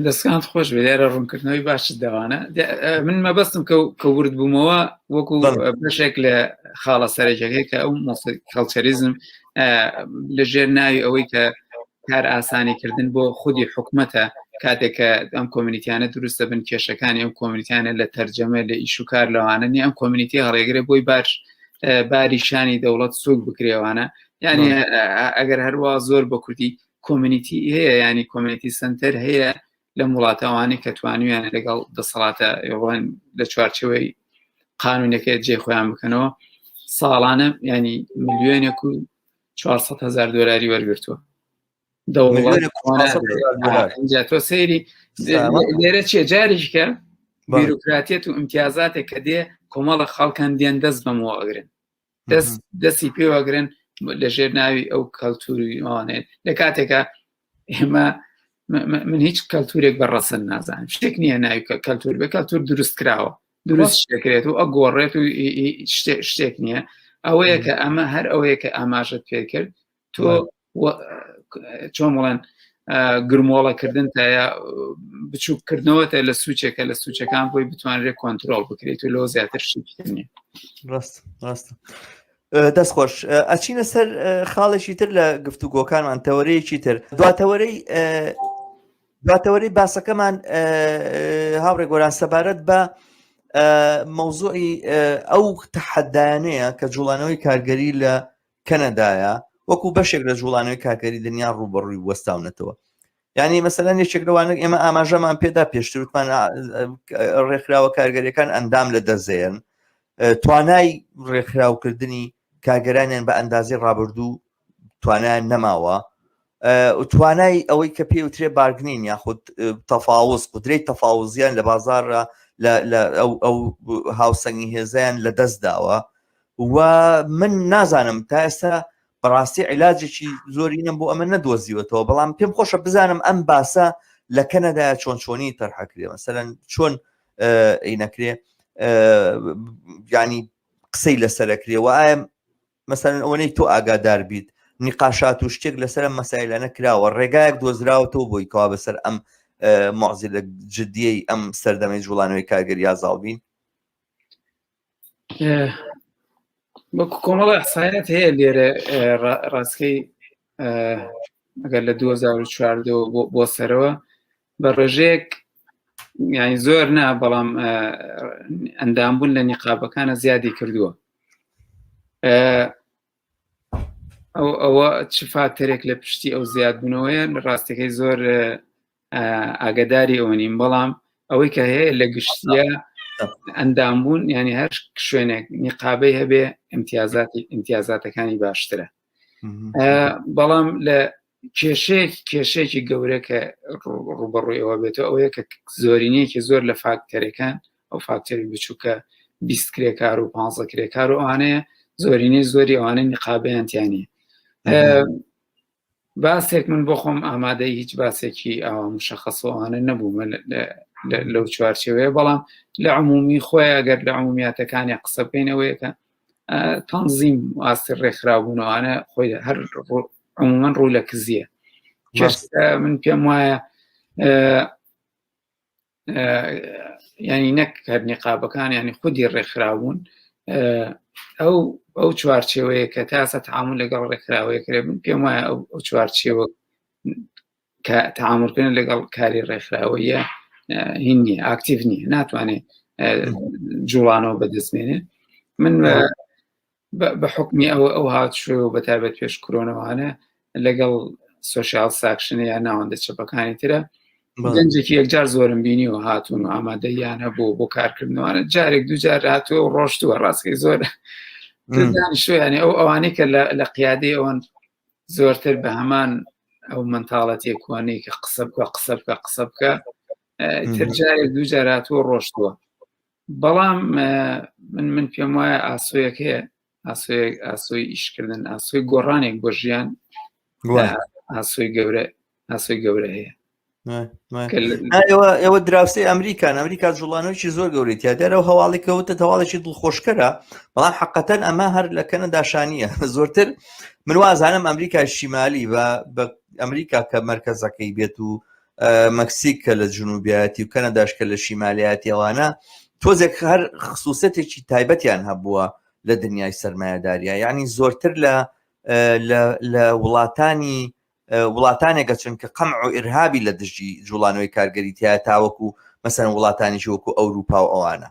دەستکانت خۆش بێ لێرە ڕوونکردنەوەی باشت دەوانە من مەبەستم کە ورد بوومەوە وەکو بەشێک لە خاڵە سەرەکیەکەی کە ئەو کەڵچەریزم لەژێر ناوی ئەوەی کە کار ئاسانیکردن بۆ خودی حکومەتە کاتێککە ئەم کۆمیونیتیانە دروستە بن کێشەکانی ئەم کۆمیونیتیانە لە تەرجەمە لە ئیش و کار لەوانە نی ئەم کۆمیونیتی هەڵێگرێ بۆی باری شانی دەوڵەت سوک بکرێوانە یعنی ئەگەر هەروە زۆر بە کوردی کۆمیونیتی هەیە ینی کۆمیونیتی سنتەر هەیە لە وڵاتەوانی کە توانویان لەگەڵ دەسەڵاتە ئێوەن لە چوارچەوەی قانونەکە جێ خۆیان بکەنەوە ساڵانە ینی ملیۆنێک و 400,000 دۆلاری وەرگرتووە تۆ سەیری لێرە چێ جاریشکە بیرۆکراتیەت و ئیمتیازاتێک کە دێ کۆمەڵە خەڵکان دێن دەست بەمەوە ئەگرن دەستی پێوەگرن لە ژێر ناوی ئەو کەلتوری ئەوانێت لە کاتێکە ئێمە من هیچ کەلتورێک بەڕەسەن نازانم شتێک نییە ناوی کەلتور بێ کەلتور دروست کراوە دروست شتێکرێت و ئەگۆڕێت و شتێک نییە ئەوەیە کە ئەمە هەر ئەوەیە کە ئاماژت پێ کرد تۆ چۆن بڵێن گرمۆڵەکردن تایە بچووکردنەوەتە لە سوچێکە لە سوچەکان بۆی بتوانرێت کۆنتترۆل بکرێت و لەو زیاتر شتنیە ڕاستە دەستخۆش ئەچینە سەر خاڵێکی تر لە گفتوگۆکانمان تەوەرەیەکی تر دواتەوەرەی باسەکەمان هاوڕێ گۆران سەبارەت بە مەوزوعی ئەو تەحەدایانەیە کە جوڵانەوەی کارگەری لە کەنەدایە وەکو بەشێک لە جوڵانەوەی کارگەری دنیا ڕوبەڕووی وەستاونەتەوە ینی مەسەلەن یەکێک لەوانە ئێمە ئاماژەمان پێدا پێشتر وتمان ڕێکخراوە کارگەریەکان ئەندام لە دەزێن توانای ڕێکخراوکردنی کارگەرانیان بە ئەندازی ڕابردوو توانایان نەماوە توانای ئەوەی کە پێی وترێ بارگنین یاخود تەفاوز قدرەی تەفاوزیان لە بازارە لە ئەو هاوسەنگی هێزیان لە دەست داوە و من نازانم تا ئێستا بەڕاستی عیلاجێکی زۆری نەم بۆ ئەمە نەدۆزیوەتەوە بەڵام پێم خۆشە بزانم ئەم باسە لە کەنەدایە چۆنی تەرحەکرێ مەسەلەن چۆن ئینەکرێ ینی قسەی لەسەرەکرێ و ئایا مەسەلەن ئەوەی تۆ ئاگادار بیت نیقاشات و شتێک لەسەر مەسایلانە کراوە ڕێگایەک دۆزراوەتەوە بۆی کەوا بەسەر ئەم معزیلە جدیەی ئەم سەردەمەی جوڵانەوەی کارگەری ئازاڵبین وەکو کۆمەڵە ئەحسایەت هەیە لێرە ڕاستکەی ئەگەر لە 2014 بۆ سەرەوە بە ڕێژەیەک یعنی زۆر نا بەڵام ئەندامبوون لە نیقابەکانە زیادی کردووە ئەوە چ فاترێک لە پشتی ئەو زیادبوونەوەیە لە ڕاستەکەی زۆر ئاگداری ئەوە نیم بەڵام ئەوەی کە هەیە لە گشتیە ئەندامبوون ینی هەر شوێنێک نیقابەی هەبێ ئیمتیازاتەکانی باشترە بەڵام لە کێشەیەکی گەورە کە ڕوبەڕووی ئەوە بێتەوە ئەوەیە کە زۆرینەیەکی زۆر لە فاکتەرەکان ئەو فاکتەری بچووکە 20 کرێکار و 15 کرێکار و ئەوانەیە زۆرینەی زۆری ئەوانەی نیقابەیانتیانە باسێک من بۆ خۆم ئامادەی هیچ باسێکی ئەوە مشەخەسەوانە نەبوومە لەو چوارچێوەیە بەڵام لە عمومی خۆی ئەگەر لە عمومیاتەکانی قسە بکەینەوەیەکە تەنزیم ئاستی ڕێکخراوبوونەوانە خۆی هەر عمومەن ڕوو لە کزیە من پێم وایە ینی نەک هەر نیقابەکان ینی خودی ڕێکخراوبوون ئەو چوارچێوەیە کە تاسە تعامل لەگەڵ ڕێکخراوەیە کرێ من پێم وایە ئەو چوارچێوە کە تعاملکردن لەگەڵ کاری ڕێکخراوەیە هین نییە ئاکتیڤ نییە ناتوانێت جوڵانەوە بەدەستمێنێ من بە حکمی ئەو هاتشوێ و بەتابەت پێش کۆرۆنەوانە لەگەڵ سۆشیال ساکشنە یان ناوەندە چەپەکانی ترە گەنجێکی یەکجار زۆرم بینی و هاتوون و ئامادەیان هەبوو بۆ کارکردنەوەوانە جارێک دوجار هاتووە و ڕۆشتووە ڕاستکەی زۆر دانیشتویانی ئەوانەی کە لە قیادەی ئەوان زۆرتر بە هەمان ئەو منتاڵەتی کوانەی کە قسە بکە ترجارێک دوجار هاتووە ڕۆشتووە بەڵام من پێم وایە ئاسۆیەک هەیە ئاسۆی ئیشکردن ئاسۆی گۆڕانێک بۆ ژیان ئاسۆی گەورە هەیە ئێوە دراوسی ئەمریکا جوڵانەوەیکی زۆر گەورەی دیارە و هەواڵی کەوتە هەواڵێکی دڵخۆشکەرە بەڵام حقەتەن ئەمە هەر لە کەنەداشانیە زۆرتر من وازانم ئەمریکای شیمالی بە ئەمریکا کە مەرکەزەکەی بێت و مەکسیک کە لە جنوبیەتی و کەنەداش کە لە شیمالیاتی ئەوانە تۆزێک هەر خصوصەتێکی تایبەتیان هەبووە لە دنیای سەرمایه‌داریە یعنی زۆرتر لە وڵاتانێکە چونکە قەمع و ئیرهابی لە دژی جوڵانەوەی کارگەری تایە تاوەکو مەسەن وڵاتانیشی وەکو ئەوروپا و ئەوانە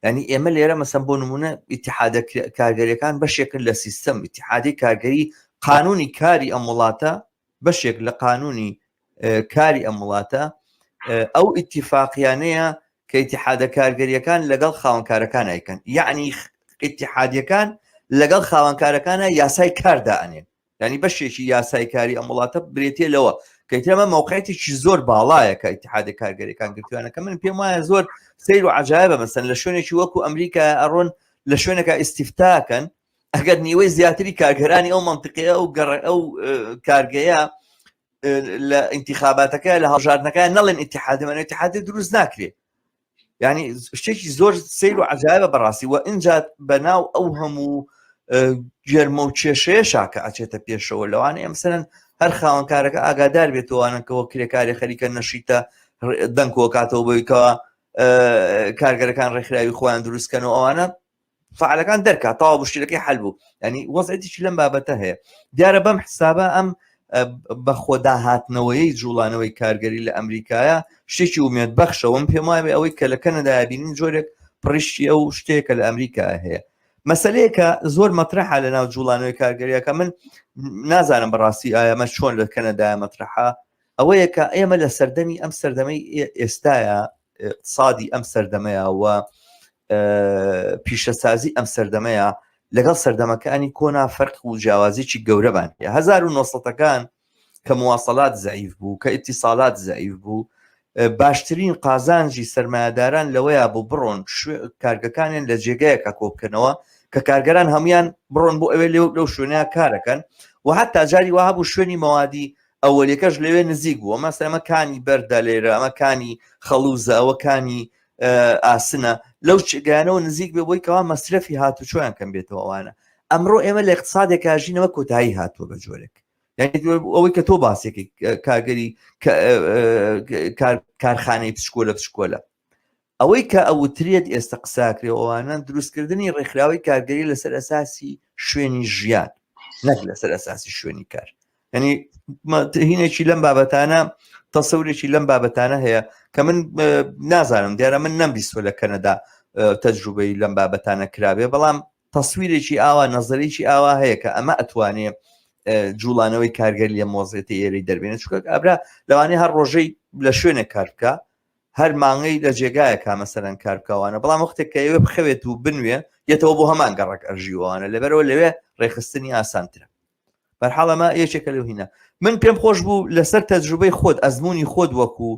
ینی ئێمە لێرە مەسەن بۆ نمونە ئیتیحادە کارگەریەکان بەشێکن لە سیستەم ئیتیحادی کارگەری قانونی کاری ئەم وڵاتە بەشێک لە قانونی کاری ئەم وڵاتە ئەو ئیتیفاقیانەیە کە ئیتیحادە کارگەریەکان لەگەڵ خاوەنکارەکان ئەیکەن یعنی ئیتیحادیەکان لەگەڵ خاوەنکارەکانە یاسای کاردائنێن ینی بەشێکی یاسای کاری ئەم وڵاتە برێتێ لەوە کەیترەمە مووقعێتێکی زۆر باڵایە کە ئیتیحادی کارگەریەکان گرتوانەکە من پێم وایە زۆر سیر و عجایبە مەسەن لە شوێنێکی وەکو ئەمریکا ئەڕۆن لە شوێنێکە ئیستیفتاکەن ئەگەر نیوەی زیاتری کارگەرانی ئەو منطقەیە ئەو کارگەیە لە انتخاباتەکە لە هەڵژاردنەکە نەڵێن ئیتیحادەمەن ئیتیحادی دروست ناکرێت ینی شتێکی زۆر سیر و عجایبە بەڕاستی و ئینجا بەناو ئەو هەموو گێرمە و کێشەیە شاکە ئەچێتە پێشەوە لەوانە ئەمسەرن هەر خاوەنکارەکە ئاگادار بێتوانەکەەوە کرێکاری خەریکە نەشیتە دەنگەوە کاتەوە بۆیکەوە کارگەرەکان ڕێکخراوی خۆیان دروستکەنەوە ئەوانە فعالەکان دەرکات تاوا بشتیلەکەی حەل بوو ینی وەزعێتیی لەم بابەتە هەیە دیارە بەم حسابە ئەم بە خۆداهاتنەوەی جوڵانەوەی کارگەری لە ئەمریکایە شتێکی ومێت بەخشەوەم پێم وایە ئەوەی کە لە کەنەدایە بینین جۆرێک پڕیشتی ئەو شتێکە لە ئەمریکا هەیە مەسەلەیەکە زۆر مەطرحە لە ناو جوڵانەوەی کارگەریەکە من نازانم بەڕاستی ئایەمە چۆن لە کەنەدایە مەطرحە ئەوەیە کە ئێمە لە سەردەمی ئەم سەردەمەی ئێستایە اقتصادی ئەم سەردەمەیە و پیشەسازی ئەم سەردەمەیە لەگەڵ سەردەمەکانی کۆنا فەرق و جیاوازیی گەورەبان 1970ەکان کە مواصلات زەعیف بوو کە ئیتیساڵات زەعیف بوو باشترین قازانجی سەرمایه‌داران لەوەیە بوو بڕۆن کارگەکانیان لە جێگایەکە کۆبکەنەوە کە کارگەران هەمویان بڕۆن بۆ ئەوێ لەو شوێنەیە کارەکەن و حتا جاری وها بوو شوێنی مەوادی ئەوەلەکەش لەوێ نزیک بووە مەسەڵەن ئەمەکانی بەردە لێرە ئەمەکانی خەڵوزە ئەوەکانی ئاسنە لەو چگەیانەوە نزیک بێ بۆی کەوا مەسرفی هاتوچۆیان کەم بێتەوە ئەوانە ئەمڕۆ ئێمە لە اقتصادێکا ژینەوە کۆتایی هاتووە بە جۆرێک ئەوەی کە تۆ باسێکی کارگەری کارخانەی پشکۆلە پشکۆلە ئەوەی کە ئەوترێت ئێستا قساکرێەوەوانە دروستکردنی ڕێکخراوی کارگەری لەسەر ئەساسی شوێنی ژیان نەک لەسەر ئەساسی شوێنی کار ینی هینێکی لەم بابەتانە تەسەورێکی لەم بابەتانە هەیە کە من نازانم دیارە من نەمبیستوە لە کەنەدا تەجروبەی لەم بابەتانە کرابێ بەڵام تەسویرێکی ئاوا نەزەرێکی ئاوا هەیە کە ئەمە ئەتوانێت جوڵانەوەی کارگەر لە مۆزێتی ئێرەی دەربێنێت چکە ئابرا لەوانەیە هەر ڕۆژەی لە شوێنێک کار بکە هەر مانگەی لە جێگایەکە مەسەرەن کار بکەوانە بەڵام وەختێک کە ئەوێ بخەوێت و بنوێ یەتەوە بۆ هەمان گەڕک ئەرژیوانە لەبەرەوە لەوێ ڕێخستنی ئاسانترە بەرحاڵەمە یەکێکە لەو هینە من پێم خۆش بوو لەسەر تەجروبەی خۆت ئەزمموی خۆت وەکو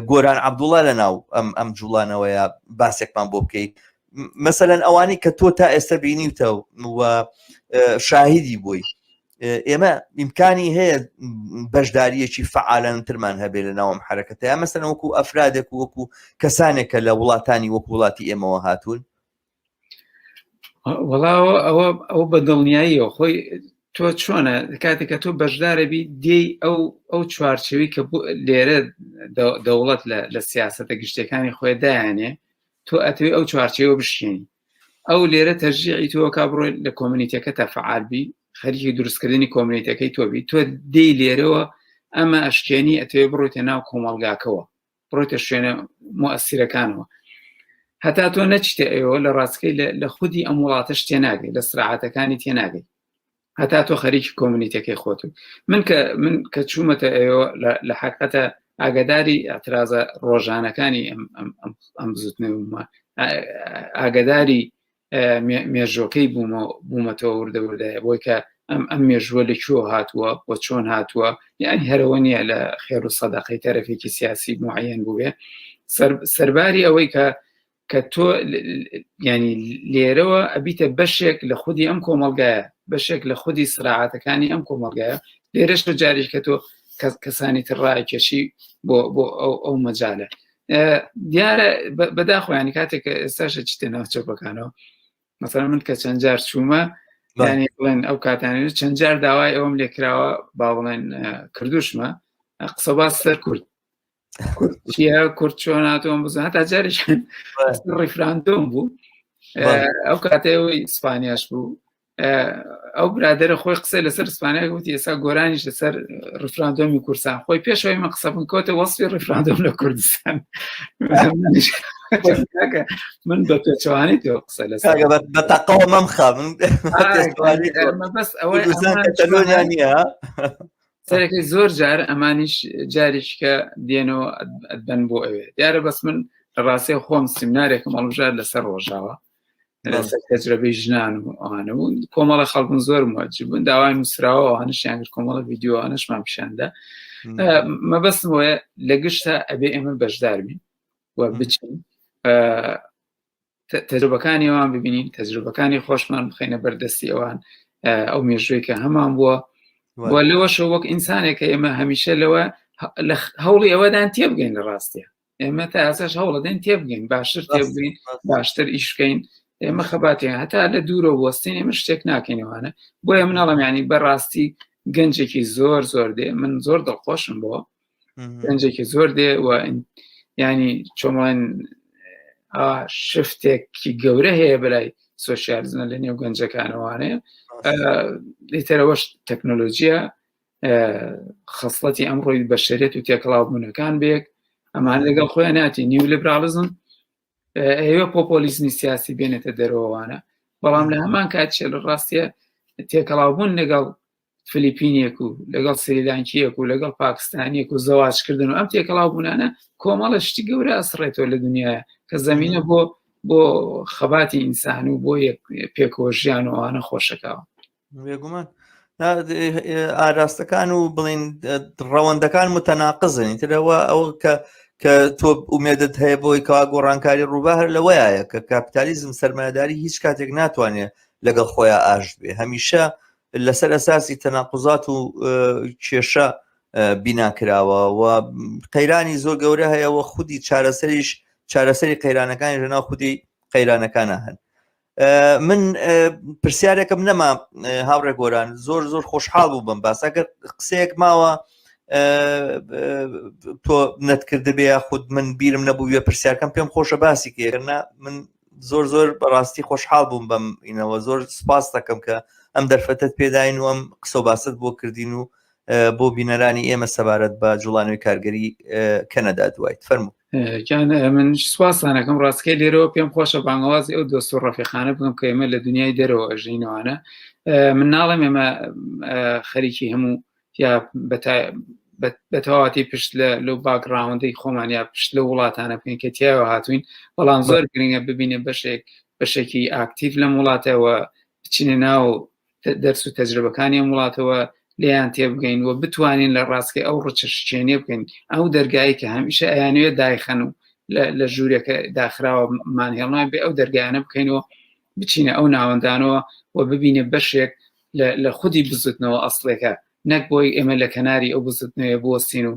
گۆران عەبدوڵڵا لە ناو ئەم جوڵانەوەیە باسێکمان بۆ بکەیت مەسەلەن ئەوانی کە تۆ تا ئێستا بینیوتە و شاهیدی بووی ئێمە ئیمکانی هەیە بەشداریەکی فعالانترمان هەبێت لە ناوم حرەکەتەیە مەسەلەن وەکو ئەفرادێک وەکو کەسانێکە لە وڵاتانی وەکو وڵاتی ئێمەوە هاتوون وەڵاوە ئەوە بە دڵنیاییەوە خۆی تۆ چۆنە کاتێککە تۆ بەشدارەبی دێی ئەو چوارچەوی کە لێرە دەوڵەت لە سیاسەتە گشتەکانی خۆی دایانێ تۆ ئەتەوێت ئەو چوارچەوە بشێنی ئەو لێرە تەرجیعی تۆ کا بڕۆی لە کۆمونیتەکە تا فعالبی خەریکی دروستکردنی کۆمونیتەکەی تۆبی تۆ دێی لێرەوە ئەمە ئەشکێنی ئەتەوێت بڕۆیتە ناو کۆمەڵگاکەوە بڕۆیتە شوێنە مؤسیرەکانەوە هەتا تۆ نەچتە ئێوە لە ڕاستکەی لە خودی ئەم وڵاتەش تێناگەی لە سرعاتەکانی تێناگەی هەتا تۆ خەریکی کۆمونیتەکەی خۆت من کە چوومەتە ئێوە لە حقیقەتە ئاگاداری ئەترازە ڕۆژانەکانی ئەم زوتنەوەمە ئاگاداری مێژۆکەی بوومەتەوە وردەوردایە بۆی کە ئەم مێژووە لەکوێ هاتووە بۆ چۆن هاتووە یعنی هەرەوە نییە لە خێر و سەدەقەی تەرەفێکی سیاسی معەن بووێ سەرباری ئەوەی کە تۆ ینی لێرەوە ئەبیتە بەشێک لە خودی ئەم کۆمەڵگایە بەشێک لە خودی سراعاتەکانی ئەم کۆمەڵگایە لێرەش جاریش کە تۆ کەسانی تر ڕایکێشی بۆ ئەو مەجالە دیارە بەداخۆ ینی کاتێک کە ئێستاشە چی تێناو چۆپەکانەوە مەسەڵەن من کە چەند جار چوومە ینی بڵێن ئەو کاتانێت چەند جار داوای ئەوم لێکراوە با بڵێن کردوشمە قسە باس سەر کورد چیە کورد چۆن هاتووەم بزن هەتا جارێکیان ڕیفراندۆم بوو ئەو کاتەوەی ئیسپانیاش بوو ئەو برادرە خۆی قسەی لەسەر ئیسپانیا گوتی ئێستا گۆرانیش لەسەر ڕیفراندۆمی کوردستان خۆی پێشەوەی من قسە بکەم کۆتە وەسفی ڕیفراندۆم لە کوردستان من بە پێچەوانی تێوە قسە لەسەر بە تەقەوە مەمخە من بەس ئەوەی نییە سەرەکەی زۆر جار ئەمانیش جاریش کە دێنەوە ئەدبەن بۆ ئەوێ دیارە بەس من ڕاستی خۆم سیمینارێکم هەڵبژار لەسەر ڕۆژاوە لەسەر تەجربەی ژنان و ئەوانە بوون کۆمەڵە خەڵکن زۆر مواجب بوون داوای نووسراوە ئەوانەشیان کرد کۆمەڵە ڤیدیۆ ئەوانەشمان پیشاندا مەبەستم وایە لە گشتە ئەبێ ئێمە بەشدار بین و بچین تەجربەکانی ئەوان ببینین تەجربەکانی خۆشمان بخەینە بەردەستی ئەوان ئەو مێژووی کە هەمان بووە و لەوەشە وەک ئینسانێکە ئێمە هەمیشە لەوە هەوڵی ئەوەدان تێبگەین لە ڕاستیە ئێمە تا ئاساش هەوڵەدەین تێبگەین باشتر تێبگەین باشتر ئیشکەین ئێمە خەباتێن هەتا لە دوورە وەستین ئێمە شتێک ناکەینەوەوانە بۆیە مناڵم ینی بەڕاستی گەنجێکی زۆر زۆر دێ من زۆر دڵخۆشم بۆ گەنجێکی زۆر دێ و ینی چۆمەڵێن شفتێکی گەورە هەیە بەلای سۆشیالیزمە لە نێو گەنجەکانەوانەیە لێتەرەوەش تەکنۆلۆژیە خەسڵەتی ئەمڕۆی بەشەریەت و تێکەڵاوبوونەکان بێک ئەمان لەگەڵ خۆیان ناتی نیو لیبرالیزم ئێوە پۆپۆلیزمی سیاسی بێنێتە دەرەوەوانە بەڵام لە هەمان کاتیە لە ڕاستیە تێکەڵاوبوون لەگەڵ فلیپینیەک و لەگەڵ سریلانکیەک و لەگەڵ پاکستانیەک و زەواجکردن و ئەم تێکەڵاوبوونانە کۆمەڵە شتی گەورە ئەسڕێتەوە لە دنیاە کە زەمینە بۆ خەباتی ئینسان و بۆ پێکەوە ژیان و ئەوانە خۆشەکەوە بێگومان ئاراستەکان و بڵین ڕەوەندەکان متەناقزن ترەوە ئەو کە تۆ ئومێدت هەیە بۆی کەوا گۆڕانکاری ڕووبا هەر لەوەیە کە کاپیتالیزم سەرمایه‌داری هیچ کاتێک ناتوانێت لەگەڵ خۆیان ئاشت بێ هەمیشە لەسەر ئەساسی تەناقوزات و کێشە بیناکراوە و قەیرانی زۆر گەورە هەیە و خودی چارەسەری قەیرانەکانی ژەناو خودی قەیرانەکانە هەن من پرسیارێکم نەما هاوڕێ گۆران زۆر خۆشحاڵ بوو بم باس ئەگەر قسەیەک ماوە تۆ نەتکردە بێ خود من بیرم نەبوو وێ پرسیارکەم پێم خۆشە باسی کێرنا من زۆر بەڕاستی خۆشحاڵ بووم بەم ئینەوە زۆر سپاس دەکەم کە ئەم دەرفەتت پێداین و ئەم قسە و باست بۆ کردین و بۆ بینەرانی ئێمە سەبارەت بە جوڵانەوەی کارگەری کەنەدا دوایت فەرموو من سوپاسانەکەم ڕاستکەی لێرەوە پێم خۆشە بانگوازی ئەو دۆست و ڕەفیقانە بگەم کە ئێمە لە دنیای دەرەوە ئەژینەوەانە من ناڵێم ئێمە خەریکی هەموو یا بەتەواتی پشت لەو باگراوندەی خۆمان یا پشت لە وڵاتانە بکەین کە تیاوە هاتوین بەڵام زۆر گرنگە ببینێ بەشێکی ئاکتیڤ لەم وڵاتەوە بچینە ناو دەرس و تەجربەکانی ئەم وڵاتەوە لێیان تێبگەین و بتوانین لە ڕاستکە ئەو ڕچشتێنێ بکەین ئەو دەرگایی کە هەمیشە ئەیانوێت دایخەن و لە ژوورێکە داخراوەمان هێڵنای بێ ئەو دەرگایانە بکەینەوە بچینە ئەو ناوەندانەوە و ببینێ بەشێک لە خودی بزوتنەوە ئەسڵێکە نەک بۆی ئێمە لە کەناری ئەو بزوتنەوە بۆستین و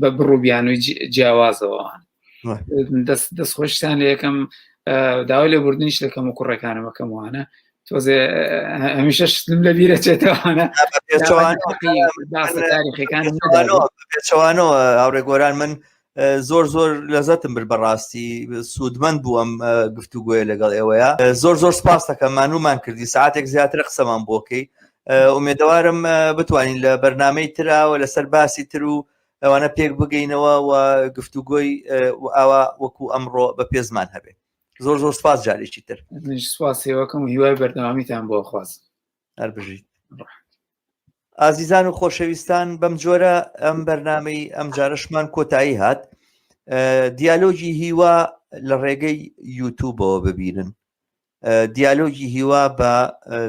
بە بڕووبیان و جیاوازەوەوان دەستخۆشتان لە یەکەم داوای لێ بردنیش لەکەم و کوڕەکانەمەکەم وانە تۆزێ هەمیشە شتم لە بیرە چێتەوەوانە پێچەوانەوە هاوڕێ گۆران من زۆر لەزەتم بر بەڕاستی سوودمەند بووم گفتوگوۆیە لەگەڵ ئێوەیە زۆر سپاس دەکەم مانومان کردی ساعتێک زیاتر قسەمان بۆکەی ئومێدەوارم بتوانین لە بەرنامەی تراوە لەسەر باسی تر و ئەوانە پێک بگەینەوە و گفتوگۆی ئاوا وەکو ئەمڕۆ بە پێزمان هەبێت زۆر سپاس جارێکی تر سواسیەوەکەم و هیوای بەردەوامیتان بۆ خواز هەر بژیت ئازیزان و خۆشەویستان بەم جۆرە ئەم بەرنامەی ئەم جارەشمان کۆتایی هات دیالۆگی هیوا لە ڕێگەی یوتیوبەوە ببینن دیالۆگی هیوا بە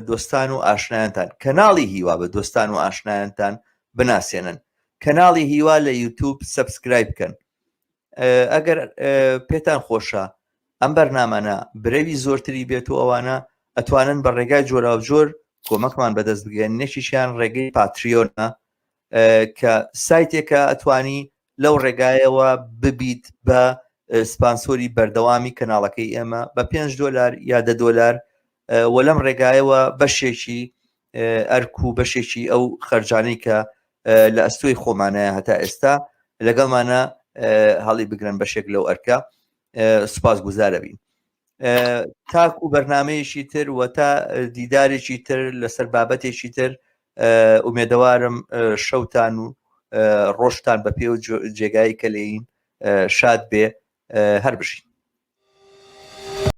دۆستان و ئاشنایانتان کەناڵی هیوا بە دۆستان و ئاشنایانتان بناسێنن کەناڵی هیوا لە یوتیوب سەبسکرایب بکەن ئەگەر پێتان خۆشە ئەم بەرنامانە برەوی زۆرتری بێت و ئەوانە ئەتوانن بە ڕێگای جۆراوجۆر کۆمەکمان بەدەست بگەن نەشیشیان ڕێگەی پاتریۆنە کە سایتێکە ئەتوانی لەو ڕێگایەوە ببیت بە سپانسۆری بەردەوامی کەناڵەکەی ئێمە بە $5 یا $10 و لەم ڕێگایەوە بەشێکی ئەرک و بەشێکی ئەو خەرجانەی کە لە ئەستۆی خۆمانەیە هەتا ئێستا لەگەڵمانە هەڵی بگرن بەشێک لەو ئەرکە سوپاس گوزارە بین. تاک و بەرنمەیەکی تر و تا دیدارێکی تر لەسەر بابەتێکی تر ئومێدەوارم شەوتان و ڕۆژتان بە پێ و جێگایی کە لێین شاد بێ هەر بشین.